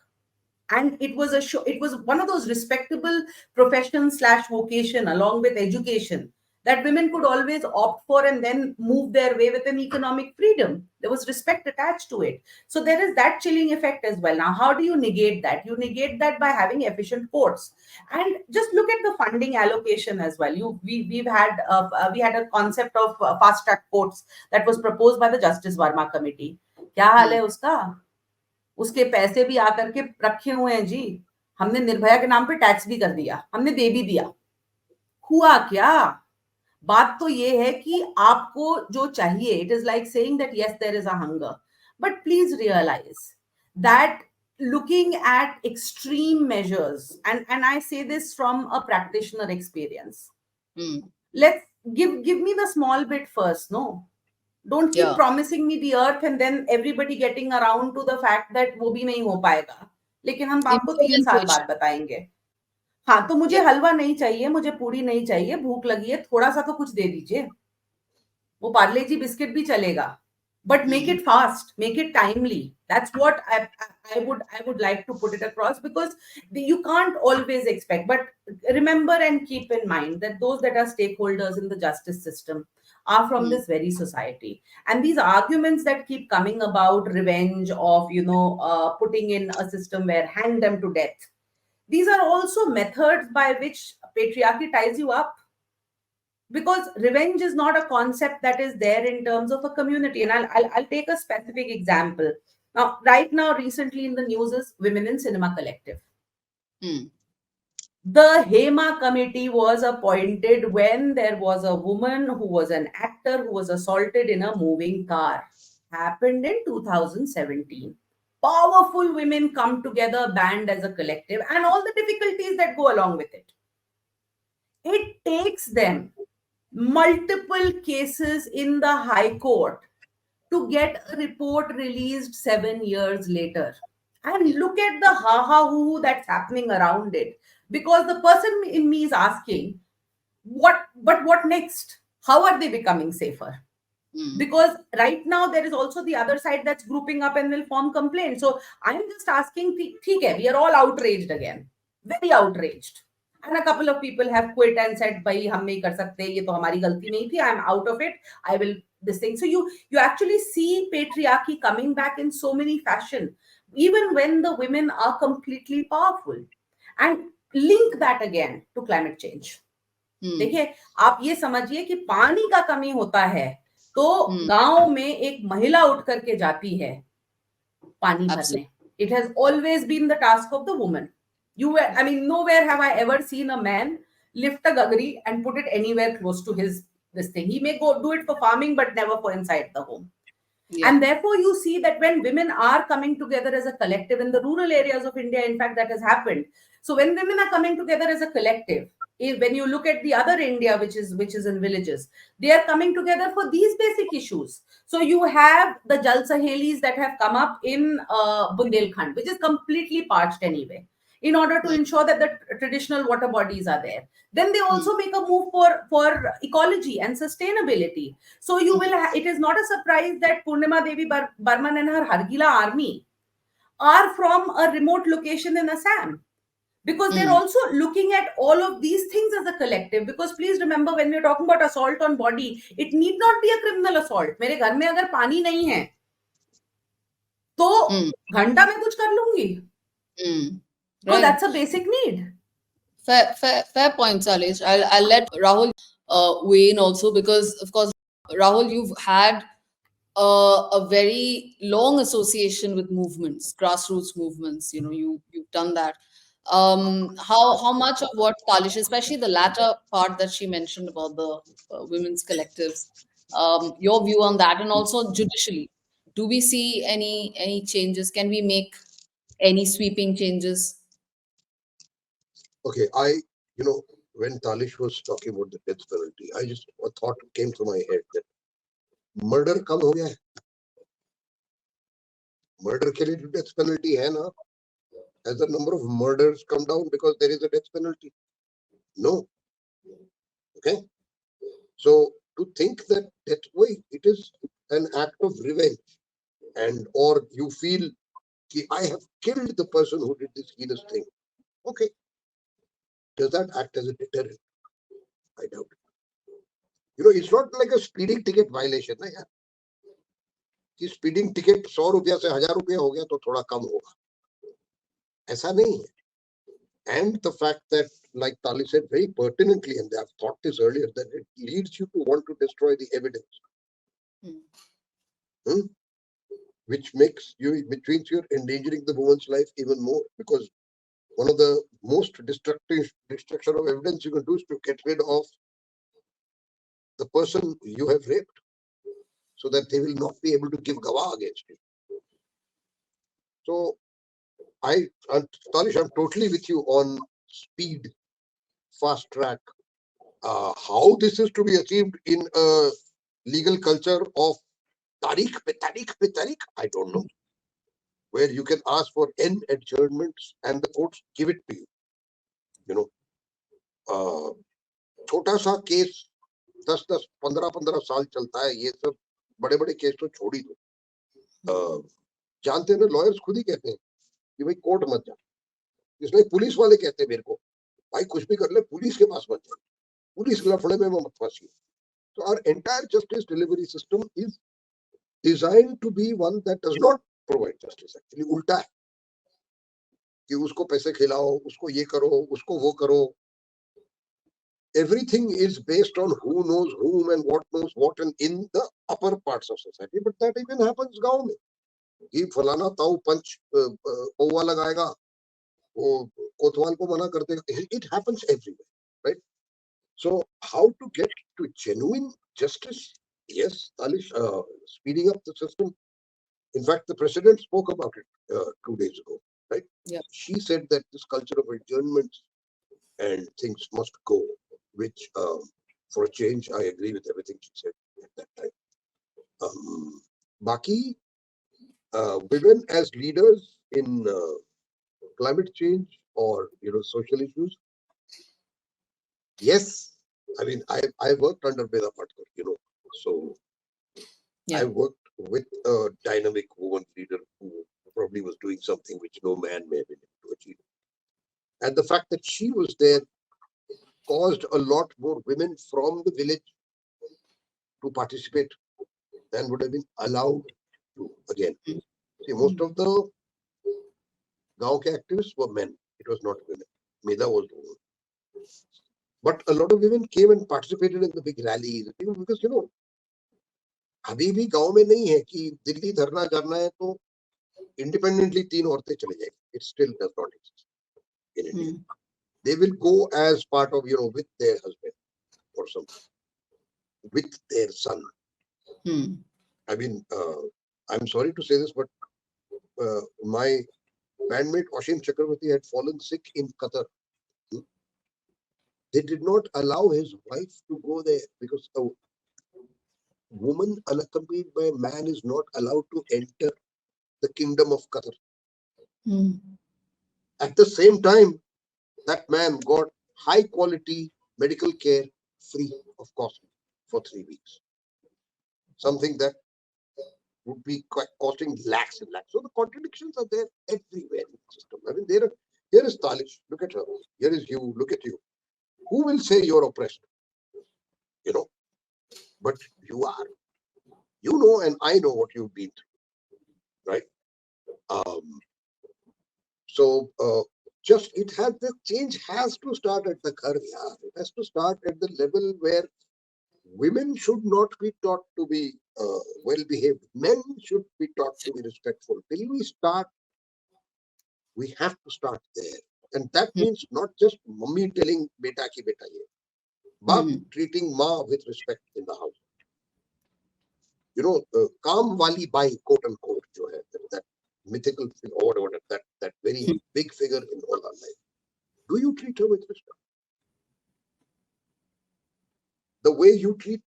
and it was it was one of those respectable professions slash vocation along with education that women could always opt for and then move their way with an economic freedom. There was respect attached to it. So there is that chilling effect as well. Now how do you negate that? You negate that by having efficient courts, and just look at the funding allocation as well. We had a concept of fast track courts that was proposed by the Justice Verma committee. क्या हाल Hmm, है उसका? उसके पैसे भी आकर के रखे हुए हैं जी. हमने निर्भया के नाम पे टैक्स भी कर दिया, हमने दे भी दिया. हुआ क्या? बात तो ये है कि आपको जो चाहिए, it is like saying that yes there is a hunger, but please realise that looking at extreme measures, and I say this from a practitioner experience, hmm, let's give me the small bit first. No, don't keep yeah. promising me the earth and then everybody getting around to the fact that वो भी नहीं हो पाएगा, लेकिन हम आपको 3 साल Implementation. बाद बताएंगे. हाँ, तो मुझे Yeah. हलवा नहीं चाहिए, मुझे पूरी नहीं चाहिए, भूख लगी है, थोड़ा सा तो कुछ दे दीजिए. वो पार्ले जी बिस्किट भी चलेगा, but make Hmm, it fast, make it timely. That's what I would like to put it across, because you can't always expect. But remember and keep in mind that those that are stakeholders in the justice system are from hmm, this very society, and these arguments that keep coming about revenge of putting in a system where hang them to death, these are also methods by which patriarchy ties you up, because revenge is not a concept that is there in terms of a community. And I'll take a specific example. Now, right now, recently in the news is Women in Cinema Collective. Hmm. The Hema committee was appointed when there was a woman who was an actor who was assaulted in a moving car. Happened in 2017. Powerful women come together, band as a collective, and all the difficulties that go along with it. It takes them multiple cases in the High Court to get a report released 7 years later. And Yeah. look at the ha ha hoo hoo that's happening around it. Because the person in me is asking, what next? How are they becoming safer? Hmm. Because right now there is also the other side that's grouping up and will form complaints. So I'm just asking, theek hai, we are all outraged again, very outraged. And a couple of people have quit and said, bhai hum nahi kar sakte, ye to hamari galti nahi thi, I'm out of it, I will this thing. So you actually see patriarchy coming back in so many fashion, even when the women are completely powerful. And link that again to climate change. Hmm. देखिए, आप ये समझिए कि पानी का कमी होता है तो Hmm. गांव में एक महिला उठ करके जाती है पानी Absolutely. भरने. It has always been the task of the woman. Yeah. I mean, nowhere have I ever seen a man lift a gagri and put it anywhere close to his this thing. He may go do it for farming, but never for inside the home. Yeah. And therefore, you see that when women are coming together as a collective in the rural areas of India, in fact, that has happened. So when women are coming together as a collective, when you look at the other India, which is in villages, they are coming together for these basic issues. So you have the Jal Sahelis that have come up in Bundelkhand, which is completely parched anyway, in order to Hmm. ensure that the traditional water bodies are there. Then they Hmm. also make a move for ecology and sustainability. So you Hmm. will. It is not a surprise that Purnima Devi Barman and her Hargila army are from a remote location in Assam, because they're Hmm. also looking at all of these things as a collective. Because please remember, when we're talking about assault on body, it need not be a criminal assault. मेरे घर में अगर पानी नहीं है तो Hmm. घंटा में कुछ कर लूंगी. Hmm. So Right. that's a basic need. Fair point, Talish. I'll let Rahul weigh in also, because of course, Rahul, you've had a very long association with movements, grassroots movements. You know, you've done that. How much of what Talish, especially the latter part that she mentioned about the women's collectives, your view on that, and also judicially, do we see any changes? Can we make any sweeping changes? Okay, when Talish was talking about the death penalty, a thought came to my head that murder कम हो गया है. Murder के लिए death penalty है ना? Has the number of murders come down because there is a death penalty? No. Okay. So to think that way, it is an act of revenge, and or you feel कि I have killed the person who did this heinous thing. Okay. Does that act as a deterrent? I doubt it. It's not like a speeding ticket violation. ना यार. कि speeding ticket 100 रुपया से 1000 रुपया हो गया तो थोड़ा कम होगा, ऐसा नहीं है. And the fact that, like Tali said very pertinently, and I've thought this earlier, that it leads you to want to destroy the evidence. Hmm? Which means you're endangering the woman's life even more, because one of the most destruction of evidence you can do is to get rid of the person you have raped, so that they will not be able to give gawah against you. So Talish, I'm totally with you on speed, fast track. How this is to be achieved in a legal culture of tarikh pe tarikh pe tarikh, I don't know. Where you can ask for n adjournments and the courts give it to you. You know, छोटा सा case 10-15 साल चलता है. ये सब बड़े बड़े case तो छोड़ ही दो. जानते हैं ना, लॉयर्स खुद ही कहते हैं कि भाई कोर्ट मत जा. इसलिए पुलिस वाले कहते हैं मेरे को, भाई कुछ भी कर ले, पुलिस के पास मत जा, पुलिस के लफड़े में मत फंसिए. So our entire justice delivery system is designed to be one that does not provide justice. Actually उल्टा है कि उसको पैसे खिलाओ, उसको ये करो, उसको वो करो. Everything is based on who knows whom and what knows what, and in the upper parts of society. But that even happens गांव में. कि फलाना ताऊ पंच पौवा लगाएगा, वो कोतवाल को मना कर देगा. It happens everywhere, right? So how to get to genuine justice? Yes, Talish, speeding up the system. In fact, the president spoke about it 2 days ago, right? Yeah. She said that this culture of adjournment and things must go, which for a change, I agree with everything she said at that time. Baki, women as leaders in climate change or social issues. Yes, I mean I worked under Veda Patkar, so I Yeah. worked with a dynamic woman leader who probably was doing something which no man may have been able to achieve. And the fact that she was there caused a lot more women from the village to participate than would have been allowed to. Again, see, most of the Gao ke activists were men. It was not women. Meda was the woman. But a lot of women came and participated in the big rallies because अभी भी गांव में नहीं है कि दिल्ली धरना करना है तो इंडिपेंडेंटली 3 औरतें चले जाएंगी. It still does not exist in India. They will go as part of with their husband or something, with their son. I mean, I'm sorry to say this, but my bandmate Ashim Chakravarti had fallen sick in Qatar. They did not allow his wife to go there because a woman unaccompanied by a man is not allowed to enter the kingdom of Qatar. At the same time, that man got high quality medical care free of cost for 3 weeks. Something that would be costing lakhs and lakhs. So the contradictions are there everywhere in the system. I mean, here is Talish, look at her. Here is you, look at you. Who will say you're oppressed? But you are. You know, and I know what you've been through, right? So just the change has to start at the ghar. It has to start at the level where women should not be taught to be well behaved. Men should be taught to be respectful. Till we have to start there. And that means not just mummy telling beta ki beta ye, but treating ma with respect in the house. Kaam wali bai, quote unquote, that mythical thing or whatever, that very big figure in all our life. Do you treat her with respect? The way you treat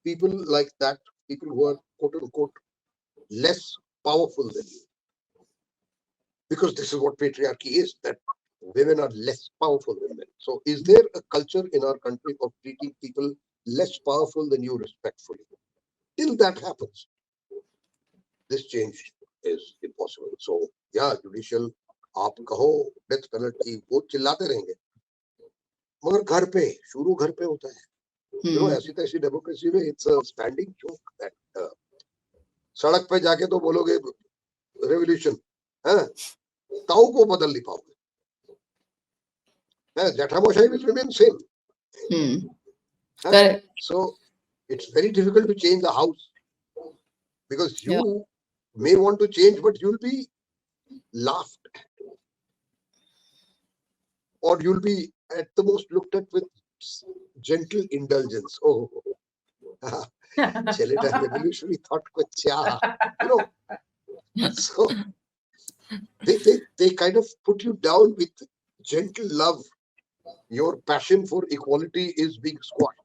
people like that, people who are quote unquote less powerful than you. Because this is what patriarchy is, that women are less powerful than men. So is there a culture in our country of treating people less powerful than you respectfully? Till that happens, this change is impossible. So yeah, judicial, आप कहो death penalty, वो चिल्लाते रहेंगे, मगर घर पे शुरू घर पे होता है. ऐसी तैसी डेमोक्रेसी में it's a standing joke that सड़क पे जाके तो बोलोगे रेवोल्यूशन, ताऊ को बदल नहीं पाओगे. Jathamashi will remain same. Correct. So it's very difficult to change the house because you may want to change, but you'll be laughed at, or you'll be at the most looked at with gentle indulgence. Oh, chale ta revolutionary thought ko cha, So they kind of put you down with gentle love. Your passion for equality is being squashed.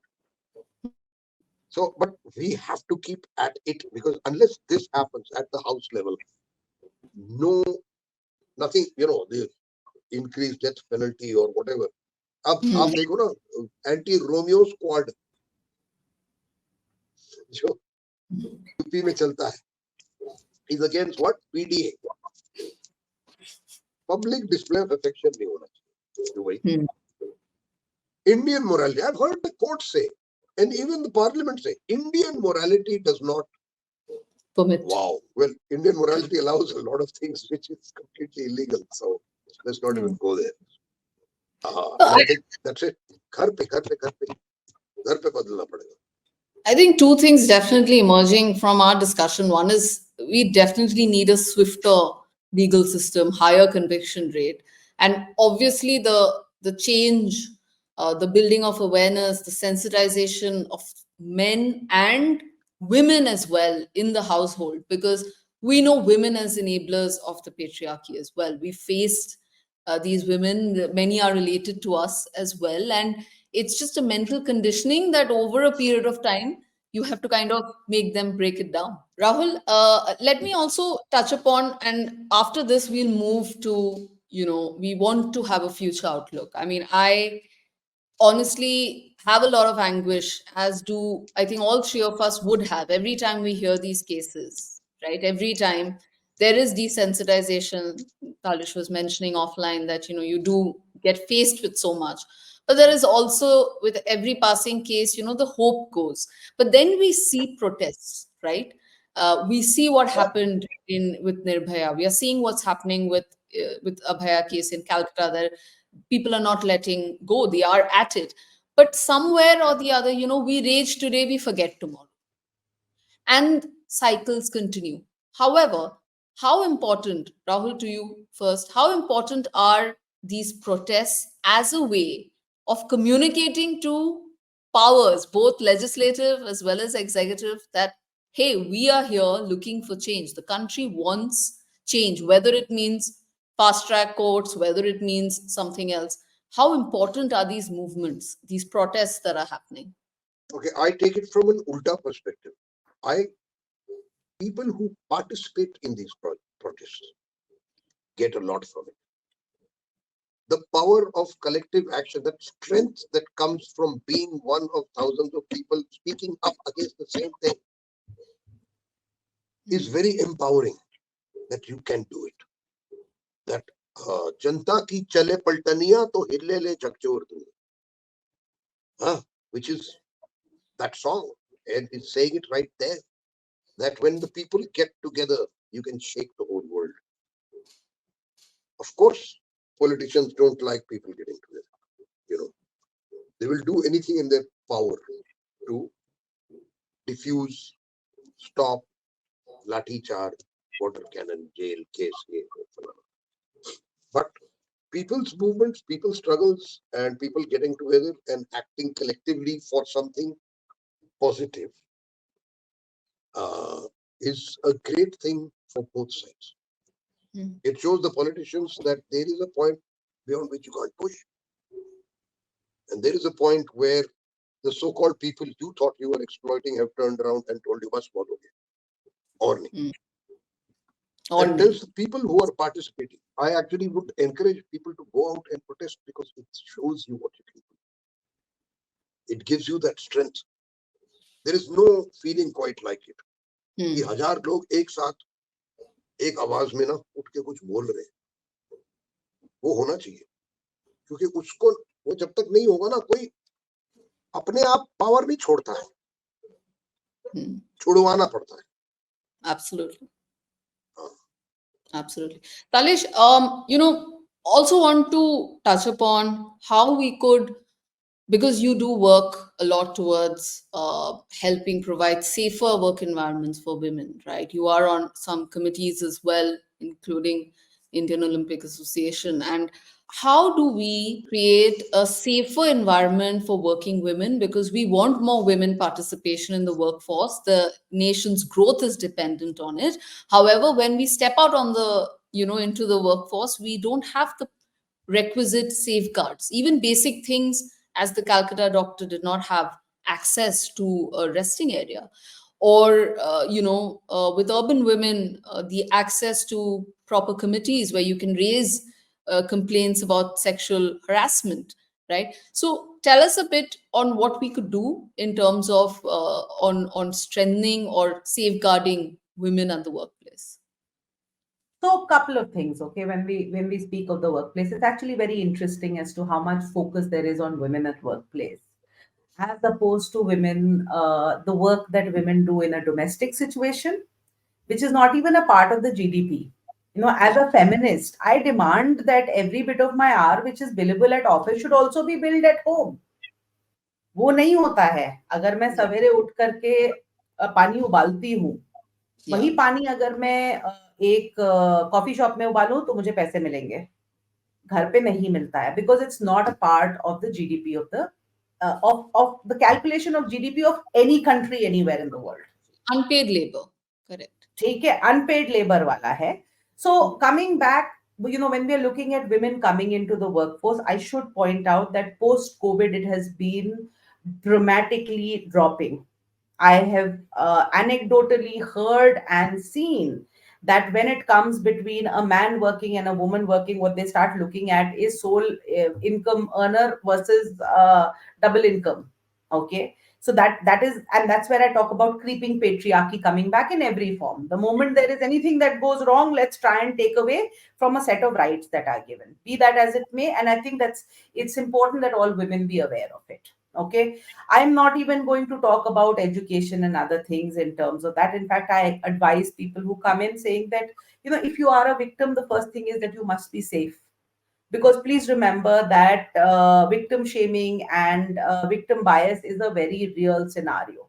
So, but we have to keep at it, because unless this happens at the house level, nothing, the increased death penalty or whatever. आप देखो ना, anti Romeo squad जो UP में चलता है, is against what? PDA. Public display of affection नहीं होना चाहिए. Indian morality, I've heard the courts say, and even the parliament say, Indian morality does not permit. Wow. Well, Indian morality allows a lot of things which is completely illegal. So let's not even go there. And I think that's it. घर पे बदलना पड़ेगा. I think two things definitely emerging from our discussion. One is we definitely need a swifter legal system, higher conviction rate, and obviously the change, the building of awareness, the sensitization of men and women as well in the household, because we know women as enablers of the patriarchy as well. We faced these women, many are related to us as well, and it's just a mental conditioning that over a period of time you have to kind of make them break it down. Rahul, let me also touch upon, and after this, we'll move to, we want to have a future outlook. I mean, I honestly have a lot of anguish, as do I think all three of us would have every time we hear these cases, right? Every time there is desensitization. Talish was mentioning offline that you do get faced with so much, but there is also, with every passing case, the hope goes. But then we see protests, right? We see what happened in with Nirbhaya. We are seeing what's happening with Abhaya case in Calcutta. There, people are not letting go, they are at it, but somewhere or the other, we rage today, we forget tomorrow, and cycles continue. However, how important, Rahul, to you first, how important are these protests as a way of communicating to powers, both legislative as well as executive, that, hey, we are here looking for change. The country wants change, whether it means fast track courts, whether it means something else. How important are these movements, these protests that are happening? Okay, I take it from an ulta perspective. I People who participate in these protests get a lot from it. The power of collective action, that strength that comes from being one of thousands of people speaking up against the same thing, is very empowering. That you can do it. That जनता की चले पलटनिया तो हिले ले झकझोर दूं, which is that song, and it's saying it right there. That when the people get together, you can shake the whole world. Of course, politicians don't like people getting together. They will do anything in their power to diffuse, stop, lathi charge, water cannon, jail, case. But people's movements, people's struggles, and people getting together and acting collectively for something positive is a great thing for both sides. It shows the politicians that there is a point beyond which you can't push. And there is a point where the so-called people you thought you were exploiting have turned around and told you must follow me. Or that tells the people who are participating. I actually would encourage people to go out and protest, because it shows you what you can do. It gives you that strength. There is no feeling quite like it. कि 1000 लोग एक साथ एक आवाज में ना उठ के कुछ बोल रहे हैं, वो होना चाहिए, क्योंकि उसको वो जब तक नहीं होगा ना, कोई अपने आप पावर नहीं छोड़ता है, छुड़वाना पड़ता है. Absolutely. Absolutely. Talish, also want to touch upon how we could, because you do work a lot towards helping provide safer work environments for women, right? You are on some committees as well, including Indian Olympic Association. And how do we create a safer environment for working women? Because we want more women participation in the workforce. The nation's growth is dependent on it. However, when we step out on the, into the workforce, we don't have the requisite safeguards, even basic things, as the Calcutta doctor did not have access to a resting area, or with urban women, the access to proper committees where you can raise complaints about sexual harassment, right? So tell us a bit on what we could do in terms of on strengthening or safeguarding women at the workplace. So, a couple of things. Okay, when we speak of the workplace, it's actually very interesting as to how much focus there is on women at workplace, as opposed to women, the work that women do in a domestic situation, which is not even a part of the GDP. As a feminist, I demand that every bit of my hour which is billable at office should also be billed at home. वो नहीं होता है. अगर मैं सवेरे उठ करके पानी उबालती हूँ, वही Yeah. पानी अगर मैं एक कॉफी शॉप में उबालूं तो मुझे पैसे मिलेंगे, घर पे नहीं मिलता है, because it's not a part of the GDP of the of the calculation of GDP of any country anywhere in the world. Unpaid labor. Correct. ठीक है, अनपेड लेबर वाला है. सो Hmm. Coming back, when we are looking at women coming into the workforce, I should point out that post COVID it has been dramatically dropping. I have anecdotally heard and seen that when it comes between a man working and a woman working, what they start looking at is sole income earner versus double income. Okay, so that is, and that's where I talk about creeping patriarchy coming back in every form. The moment there is anything that goes wrong, let's try and take away from a set of rights that are given, be that as it may. And I think that's, it's important that all women be aware of it. Okay, I'm not even going to talk about education and other things in terms of that. In fact, I advise people who come in saying that, if you are a victim, the first thing is that you must be safe. Because please remember that victim shaming and victim bias is a very real scenario.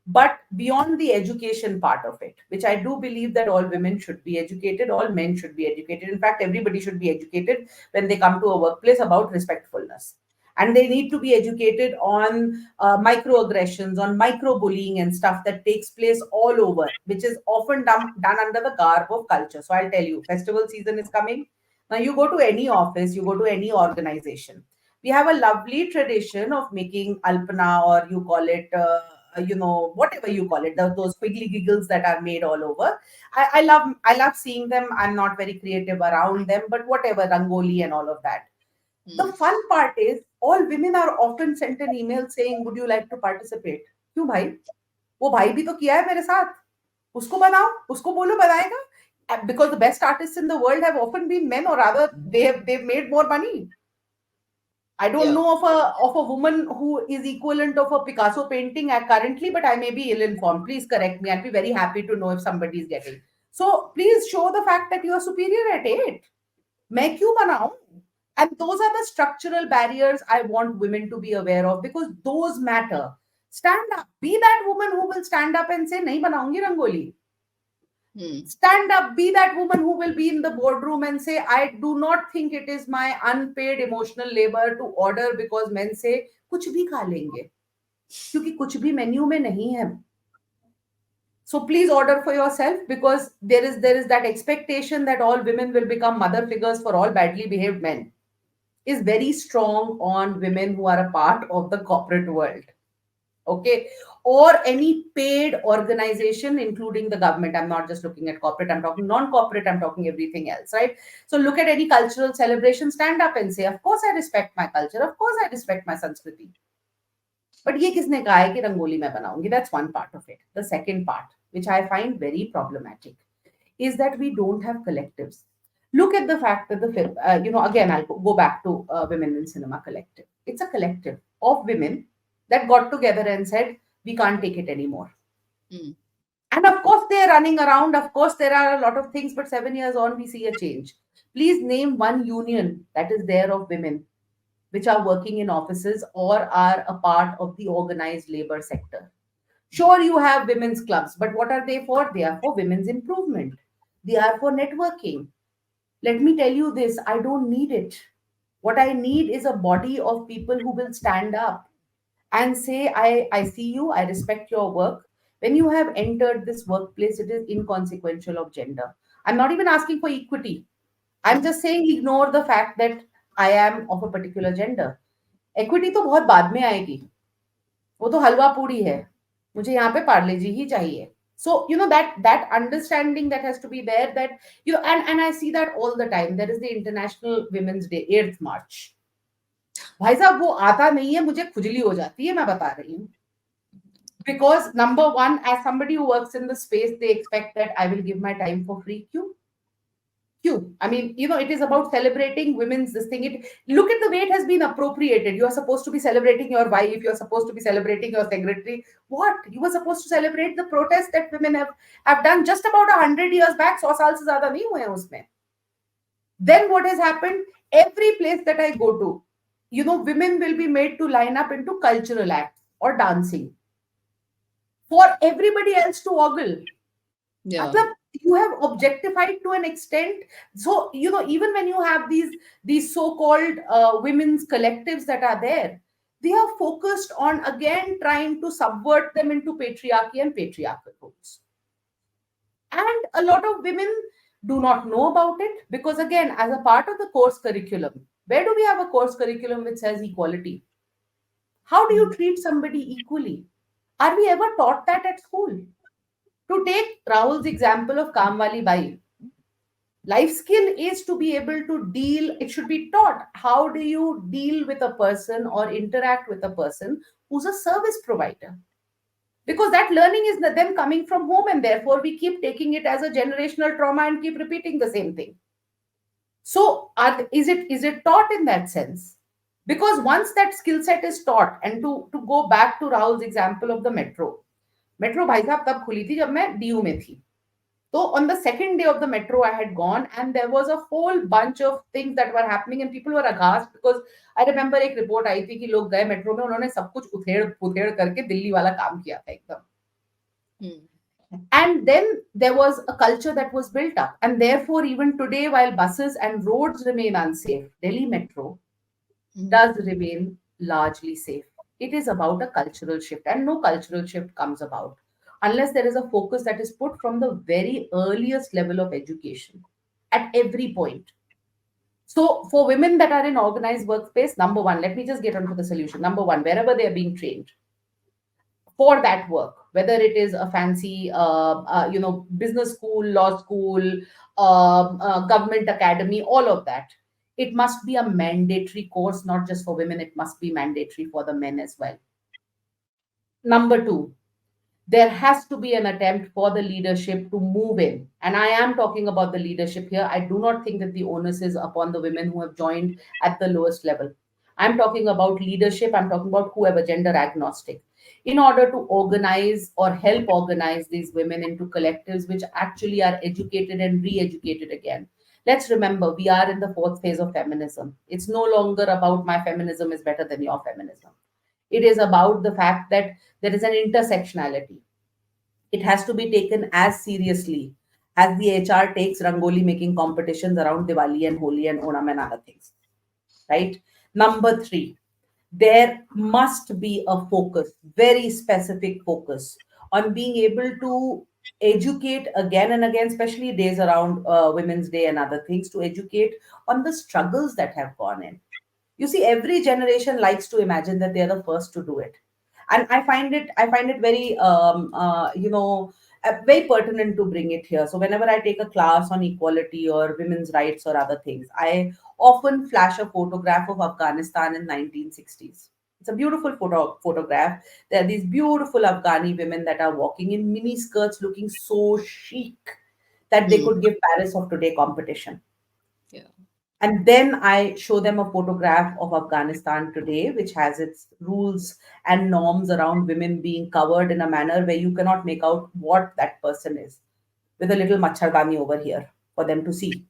But beyond the education part of it, which I do believe that all women should be educated, all men should be educated. In fact, everybody should be educated when they come to a workplace about respectfulness. And they need to be educated on microaggressions, on microbullying and stuff that takes place all over, which is often done under the garb of culture. So I'll tell you, festival season is coming. Now, you go to any office, you go to any organization. We have a lovely tradition of making alpana, or you call it, whatever you call it, those quiggly giggles that are made all over. I love seeing them. I'm not very creative around them, but whatever, rangoli and all of that. Hmm. The fun part is all women are often sent an email saying, would you like to participate? क्यों भाई? वो भाई भी तो किया है मेरे साथ. उसको बनाओ, उसको बोलो बनाएगा. Because the best artists in the world have often been men, or rather they've made more money. I don't Yeah. know of a woman who is equivalent of a Picasso painting currently, but I may be ill informed. Please correct me. I'd be very happy to know if somebody is getting. So please show the fact that you are superior at it. मैं क्यों बनाऊं? And those are the structural barriers I want women to be aware of, because those matter. Stand up. Be that woman who will stand up and say, नहीं बनाऊंगी rangoli. Hmm. Stand up. Be that woman who will be in the boardroom and say, I do not think it is my unpaid emotional labor to order, because men say कुछ भी खा लेंगे, क्योंकि कुछ भी menu में नहीं है. So please order for yourself, because there is that expectation that all women will become mother figures for all badly behaved men, is very strong on women who are a part of the corporate world. Okay, or any paid organization, including the government. I'm not just looking at corporate, I'm talking non-corporate, I'm talking everything else, right? So look at any cultural celebration, stand up and say, of course I respect my culture, of course I respect my Sanskriti. But ये किसने कहा है कि रंगोली मैं बनाऊंगी? That's one part of it. The second part, which I find very problematic, is that we don't have collectives. Look at the fact that the film, again, I'll go back to Women in Cinema Collective. It's a collective of women that got together and said, we can't take it anymore. Hmm. And of course, they're running around. Of course, there are a lot of things, but 7 years on, we see a change. Please name one union that is there of women which are working in offices or are a part of the organized labor sector. Sure, you have women's clubs, but what are they for? They are for women's improvement. They are for networking. Let me tell you this, I don't need it. What I need is a body of people who will stand up and say, I see you, I respect your work. When you have entered this workplace, it is inconsequential of gender. I'm not even asking for equity. I'm just saying ignore the fact that I am of a particular gender. Equity तो बहुत बाद में आएगी. वो तो हलवा पूड़ी है. मुझे यहाँ पे पार्ले जी ही चाहिए. So that understanding that has to be there, that and I see that all the time. There is the International Women's Day, 8th March. भाई साहब वो आता नहीं है, मुझे खुजली हो जाती है, मैं बता रही हूँ. Because number one, as somebody who works in the space, they expect that I will give my time for free. Q. I mean, it is about celebrating women's this thing. Look at the way it has been appropriated. You are supposed to be celebrating your wife. You are supposed to be celebrating your secretary. What? You were supposed to celebrate the protest that women have done just about 100 years back. 100 साल से ज़्यादा नहीं हुए हैं उसमें. Then what has happened? Every place that I go to, women will be made to line up into cultural acts or dancing for everybody else to ogle. Yeah. Matlab, you have objectified to an extent. So, even when you have these so-called women's collectives that are there, they are focused on again trying to subvert them into patriarchy and patriarchal roles. And a lot of women do not know about it because, again, as a part of the course curriculum, where do we have a course curriculum which says equality? How do you Mm. treat somebody equally? Are we ever taught that at school? To take Rahul's example of Kamwali Bai, life skill is to be able to deal, it should be taught. How do you deal with a person or interact with a person who's a service provider? Because that learning is them coming from home, and therefore we keep taking it as a generational trauma and keep repeating the same thing. So, is it taught in that sense? Because once that skill set is taught, and to go back to Rahul's example of the metro भाई साहब तब खुली थी जब मैं DU में थी. So on the second day of the metro, I had gone, and there was a whole bunch of things that were happening, and people were aghast because I remember एक रिपोर्ट आई थी कि लोग गए metro में, उन्होंने सब कुछ उधेड़ पुधेड़ करके दिल्ली वाला काम किया था एकदम. Mm. And then there was a culture that was built up, and therefore even today, while buses and roads remain unsafe, Delhi Metro Mm. does remain largely safe. It is about a cultural shift, and no cultural shift comes about unless there is a focus that is put from the very earliest level of education at every point. So, for women that are in organized workspace, number one, let me just get onto the solution. Number one, wherever they are being trained for that work, whether it is a fancy, business school, law school, government academy, all of that, it must be a mandatory course, not just for women. It must be mandatory for the men as well. Number two, there has to be an attempt for the leadership to move in. And I am talking about the leadership here. I do not think that the onus is upon the women who have joined at the lowest level. I'm talking about leadership. I'm talking about whoever, gender agnostic, in order to organize or help organize these women into collectives which actually are educated and re educated again. Let's remember, we are in the fourth phase of feminism. It's no longer about my feminism is better than your feminism. It is about the fact that there is an intersectionality. It has to be taken as seriously as the HR takes Rangoli making competitions around Diwali and Holi and Onam and other things, right? Number three, there must be a focus, very specific focus on being able to educate again and again, especially days around Women's Day and other things, to educate on the struggles that have gone in. You see, every generation likes to imagine that they are the first to do it, and I find it very very pertinent to bring it here. So whenever I take a class on equality or women's rights or other things, I often flash a photograph of Afghanistan in 1960s. It's a beautiful photograph. There are these beautiful Afghani women that are walking in mini skirts, looking so chic that they Mm. could give Paris of today competition. Yeah. And then I show them a photograph of Afghanistan today, which has its rules and norms around women being covered in a manner where you cannot make out what that person is, with a little machardani over here for them to see.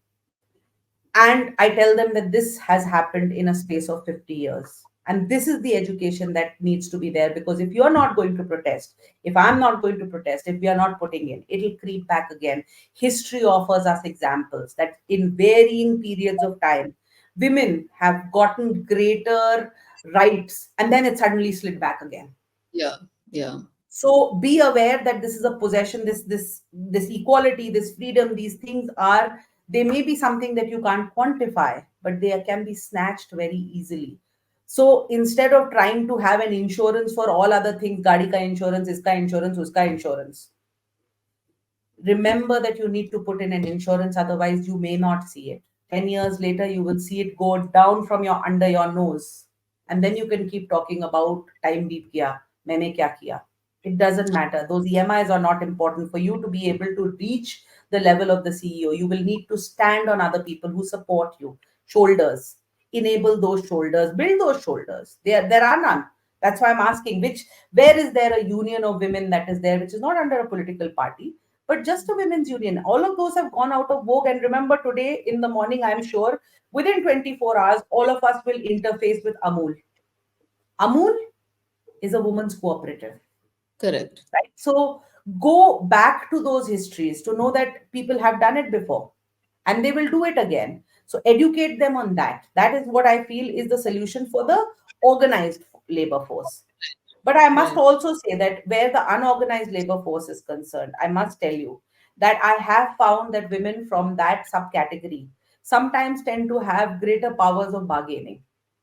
And I tell them that this has happened in a space of 50 years. And this is the education that needs to be there, because if you're not going to protest, if I'm not going to protest, if we are not putting in, it'll creep back again. History offers us examples that in varying periods of time, women have gotten greater rights, and then it suddenly slid back again. Yeah. Yeah. So be aware that this is a possession. This equality, this freedom, these things are, they may be something that you can't quantify, but they can be snatched very easily. So instead of trying to have an insurance for all other things, gadi ka insurance, iska insurance, uska insurance, remember that you need to put in an insurance, otherwise you may not see it. 10 years later you will see it go down from your under your nose, and then you can keep talking about time beat kiya, maine kya kiya. It doesn't matter. Those EMIs are not important. For you to be able to reach the level of the CEO, you will need to stand on other people who support you. Shoulders, enable those shoulders, build those shoulders. There are none. That's why I'm asking, which, where is there a union of women that is there, which is not under a political party, but just a women's union? All of those have gone out of vogue. And remember, today in the morning, I'm sure within 24 hours, all of us will interface with Amul. Amul is a woman's cooperative, Correct. right? So go back to those histories to know that people have done it before and they will do it again. So educate them on that. That is what I feel is the solution for the organized labor force. But I must Right. also say that where the unorganized labor force is concerned, I must tell you that I have found that women from that subcategory sometimes tend to have greater powers of bargaining.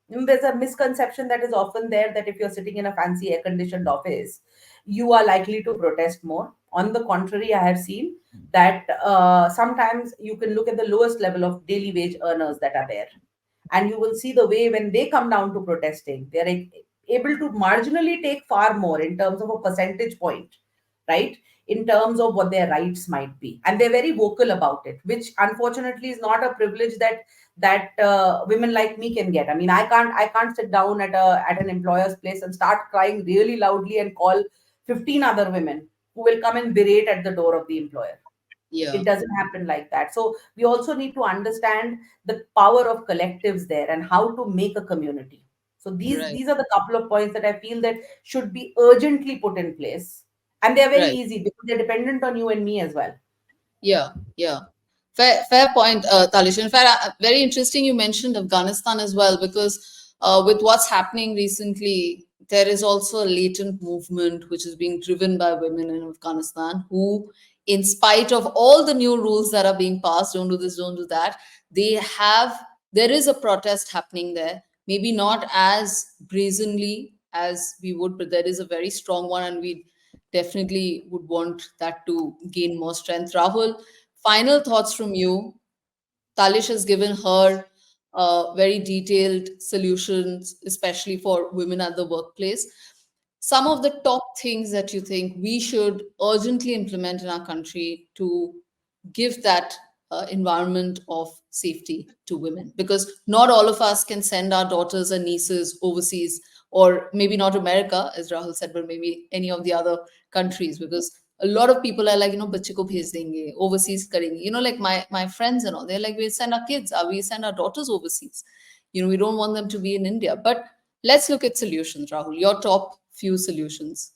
There's a misconception that is often there that if you're sitting in a fancy air conditioned office, you are likely to protest more. On the contrary, I have seen that sometimes you can look at the lowest level of daily wage earners that are there, and you will see the way when they come down to protesting, they're able to marginally take far more in terms of a percentage point, right? In terms of what their rights might be, and they're very vocal about it, which unfortunately is not a privilege that women like me can get. I mean, I can't sit down at an employer's place and start crying really loudly and call 15 other women who will come and berate at the door of the employer. Yeah. It doesn't happen like that. So we also need to understand the power of collectives there and how to make a community. So these Right. these are the couple of points that I feel that should be urgently put in place, and they're very Right. easy because they're dependent on you and me as well. Yeah, yeah. Fair point, Talish. In fact, very interesting you mentioned Afghanistan as well, because with what's happening recently, there is also a latent movement which is being driven by women in Afghanistan who, in spite of all the new rules that are being passed, don't do this, don't do that, they have, there is a protest happening there. Maybe not as brazenly as we would, but there is a very strong one, and we definitely would want that to gain more strength. Rahul, final thoughts from you. Talish has given her very detailed solutions, especially for women at the workplace. Some of the top things that you think we should urgently implement in our country to give that environment of safety to women, because not all of us can send our daughters and nieces overseas, or maybe not America, as Rahul said, but maybe any of the other countries, because a lot of people are like, बच्चे को भेज देंगे overseas करेंगे, like my friends and all, they're like, we send our kids, we send our daughters overseas, we don't want them to be in India. But let's look at solutions. Rahul, your top few solutions.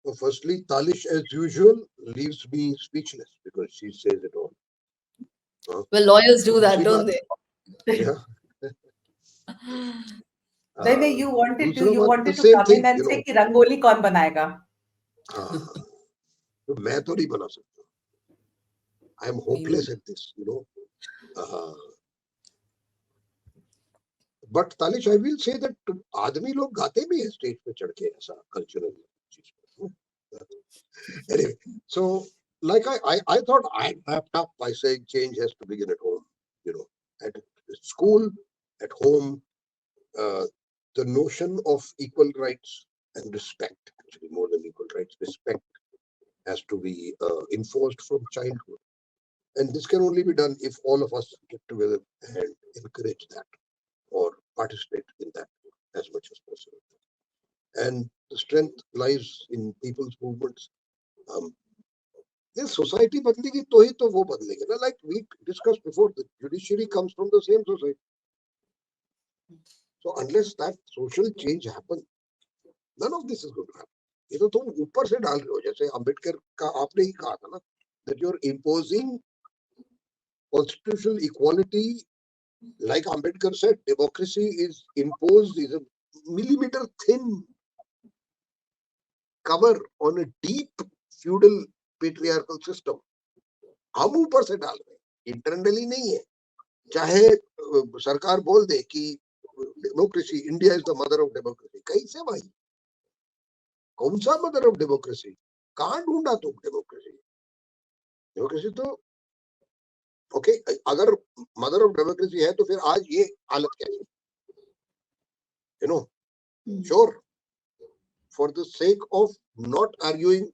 So firstly, Talish, as usual, leaves me speechless because she says it all. हाँ, Well, lawyers do that, दूसरी don't बात, they? yeah, Then you wanted to दूसरा you बात, the wanted to same come in thing, and say कि रंगोली कौन बनाएगा. हाँ, तो मैं तो नहीं बना सकता. I am Me hopeless at this. Uh, but Talish, I will say that आदमी लोग गाते भी हैं स्टेज पे चढ़ के ऐसा कल्चरल चीज पे. Anyway, so like I thought I wrapped up by saying change has to begin at home. At school, at home, uh, the notion of equal rights and respect, actually more than equal rights, respect has to be enforced from childhood. And this can only be done if all of us get together and encourage that or participate in that as much as possible. And the strength lies in people's movements. Um, this society बदलेगी तो ही तो वो बदलेगी ना. Like we discussed before, the judiciary comes from the same society. So unless that social change happens, none of this is going to happen. ये तो तुम ऊपर से डाल रहे हो, जैसे अंबेडकर का आपने ही कहा था ना, that you're imposing constitutional equality. Like Ambedkar said, democracy is imposed, is a millimeter thin cover on a deep feudal patriarchal system. हम ऊपर से डाल रहे हैं, इंटरनली नहीं है. चाहे सरकार बोल दे कि democracy, India is the mother of democracy, कैसे भाई? कौन सा मदर ऑफ डेमोक्रेसी? कहाँ ढूंढा तुम डेमोक्रेसी? डेमोक्रेसी तो ओके, अगर मदर ऑफ डेमोक्रेसी है तो फिर आज ये हालत कैसे? Sure, for the sake of not arguing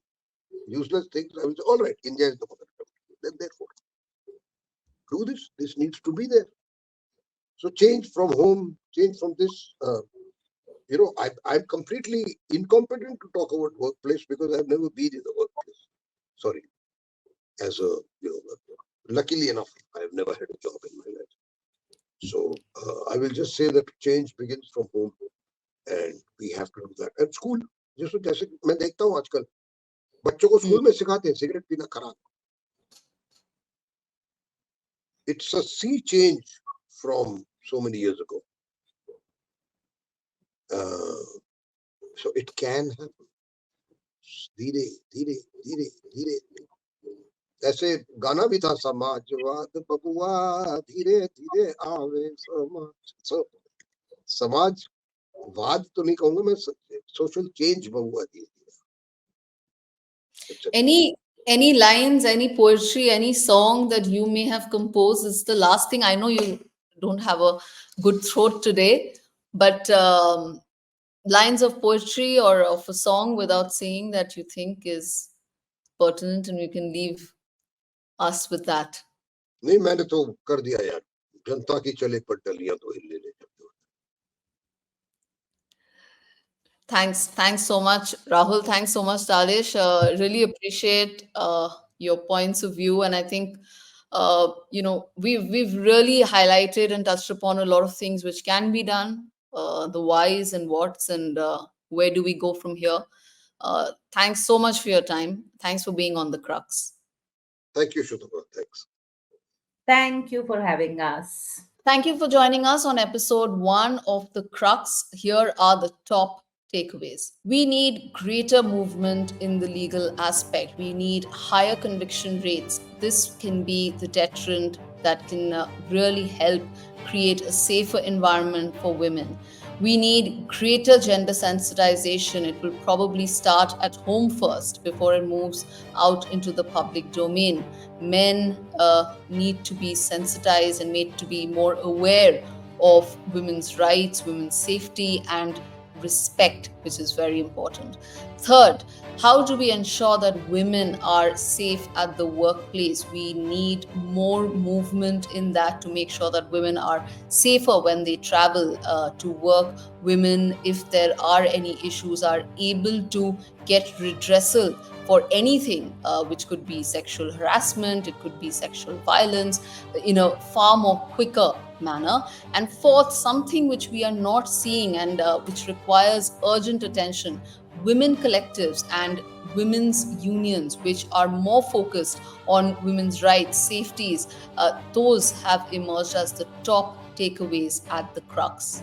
useless things, I will say, all right, India is the mother of democracy. Then therefore, do this. This needs to be there. So change from home, change from this. I'm completely incompetent to talk about workplace because I've never been in the workplace. Sorry. As a, luckily enough, I've never had a job in my life. So I will just say that change begins from home and we have to do that. And school, जैसे मैं देखता हूँ आजकल, बच्चों को Hmm. School में सिखाते हैं सिगरेट पीना खराब. It's a sea change from so many years ago. So it can happen. धीरे धीरे धीरे धीरे. ऐसे गाना भी था, समाजवाद बबुआ धीरे धीरे आवे समाज. So समाजवाद तो नहीं कहूंगा मैं, सोशल चेंज बबुआ धीरे धीरे. Any lines, any poetry, any song that you may have composed? Is the last thing. I know you don't have a good throat today, but lines of poetry or of a song without saying that you think is pertinent, and you can leave us with that. नहीं, मैंने तो कर दिया यार. जनता की चले पटलियां तो हिले ले. Thanks so much, Rahul. Thanks so much, Talish. Really appreciate your points of view, and I think we've really highlighted and touched upon a lot of things which can be done, the whys and whats, and where do we go from here. Thanks so much for your time. Thanks for being on the Crux. Thank you, Shutapa. Thanks. Thank you for having us. Thank you for joining us on episode 1 of The Crux. Here are the top takeaways. We need greater movement in the legal aspect. We need higher conviction rates. This can be the deterrent that can really help create a safer environment for women. We need greater gender sensitization. It will probably start at home first before it moves out into the public domain. Men need to be sensitized and made to be more aware of women's rights, women's safety, and respect, which is very important. Third, how do we ensure that women are safe at the workplace? We need more movement in that to make sure that women are safer when they travel to work. Women, if there are any issues, are able to get redressal for anything, which could be sexual harassment, it could be sexual violence, in a far more quicker manner. And fourth, something which we are not seeing and which requires urgent attention, women collectives and women's unions, which are more focused on women's rights, safeties, those have emerged as the top takeaways at the Crux.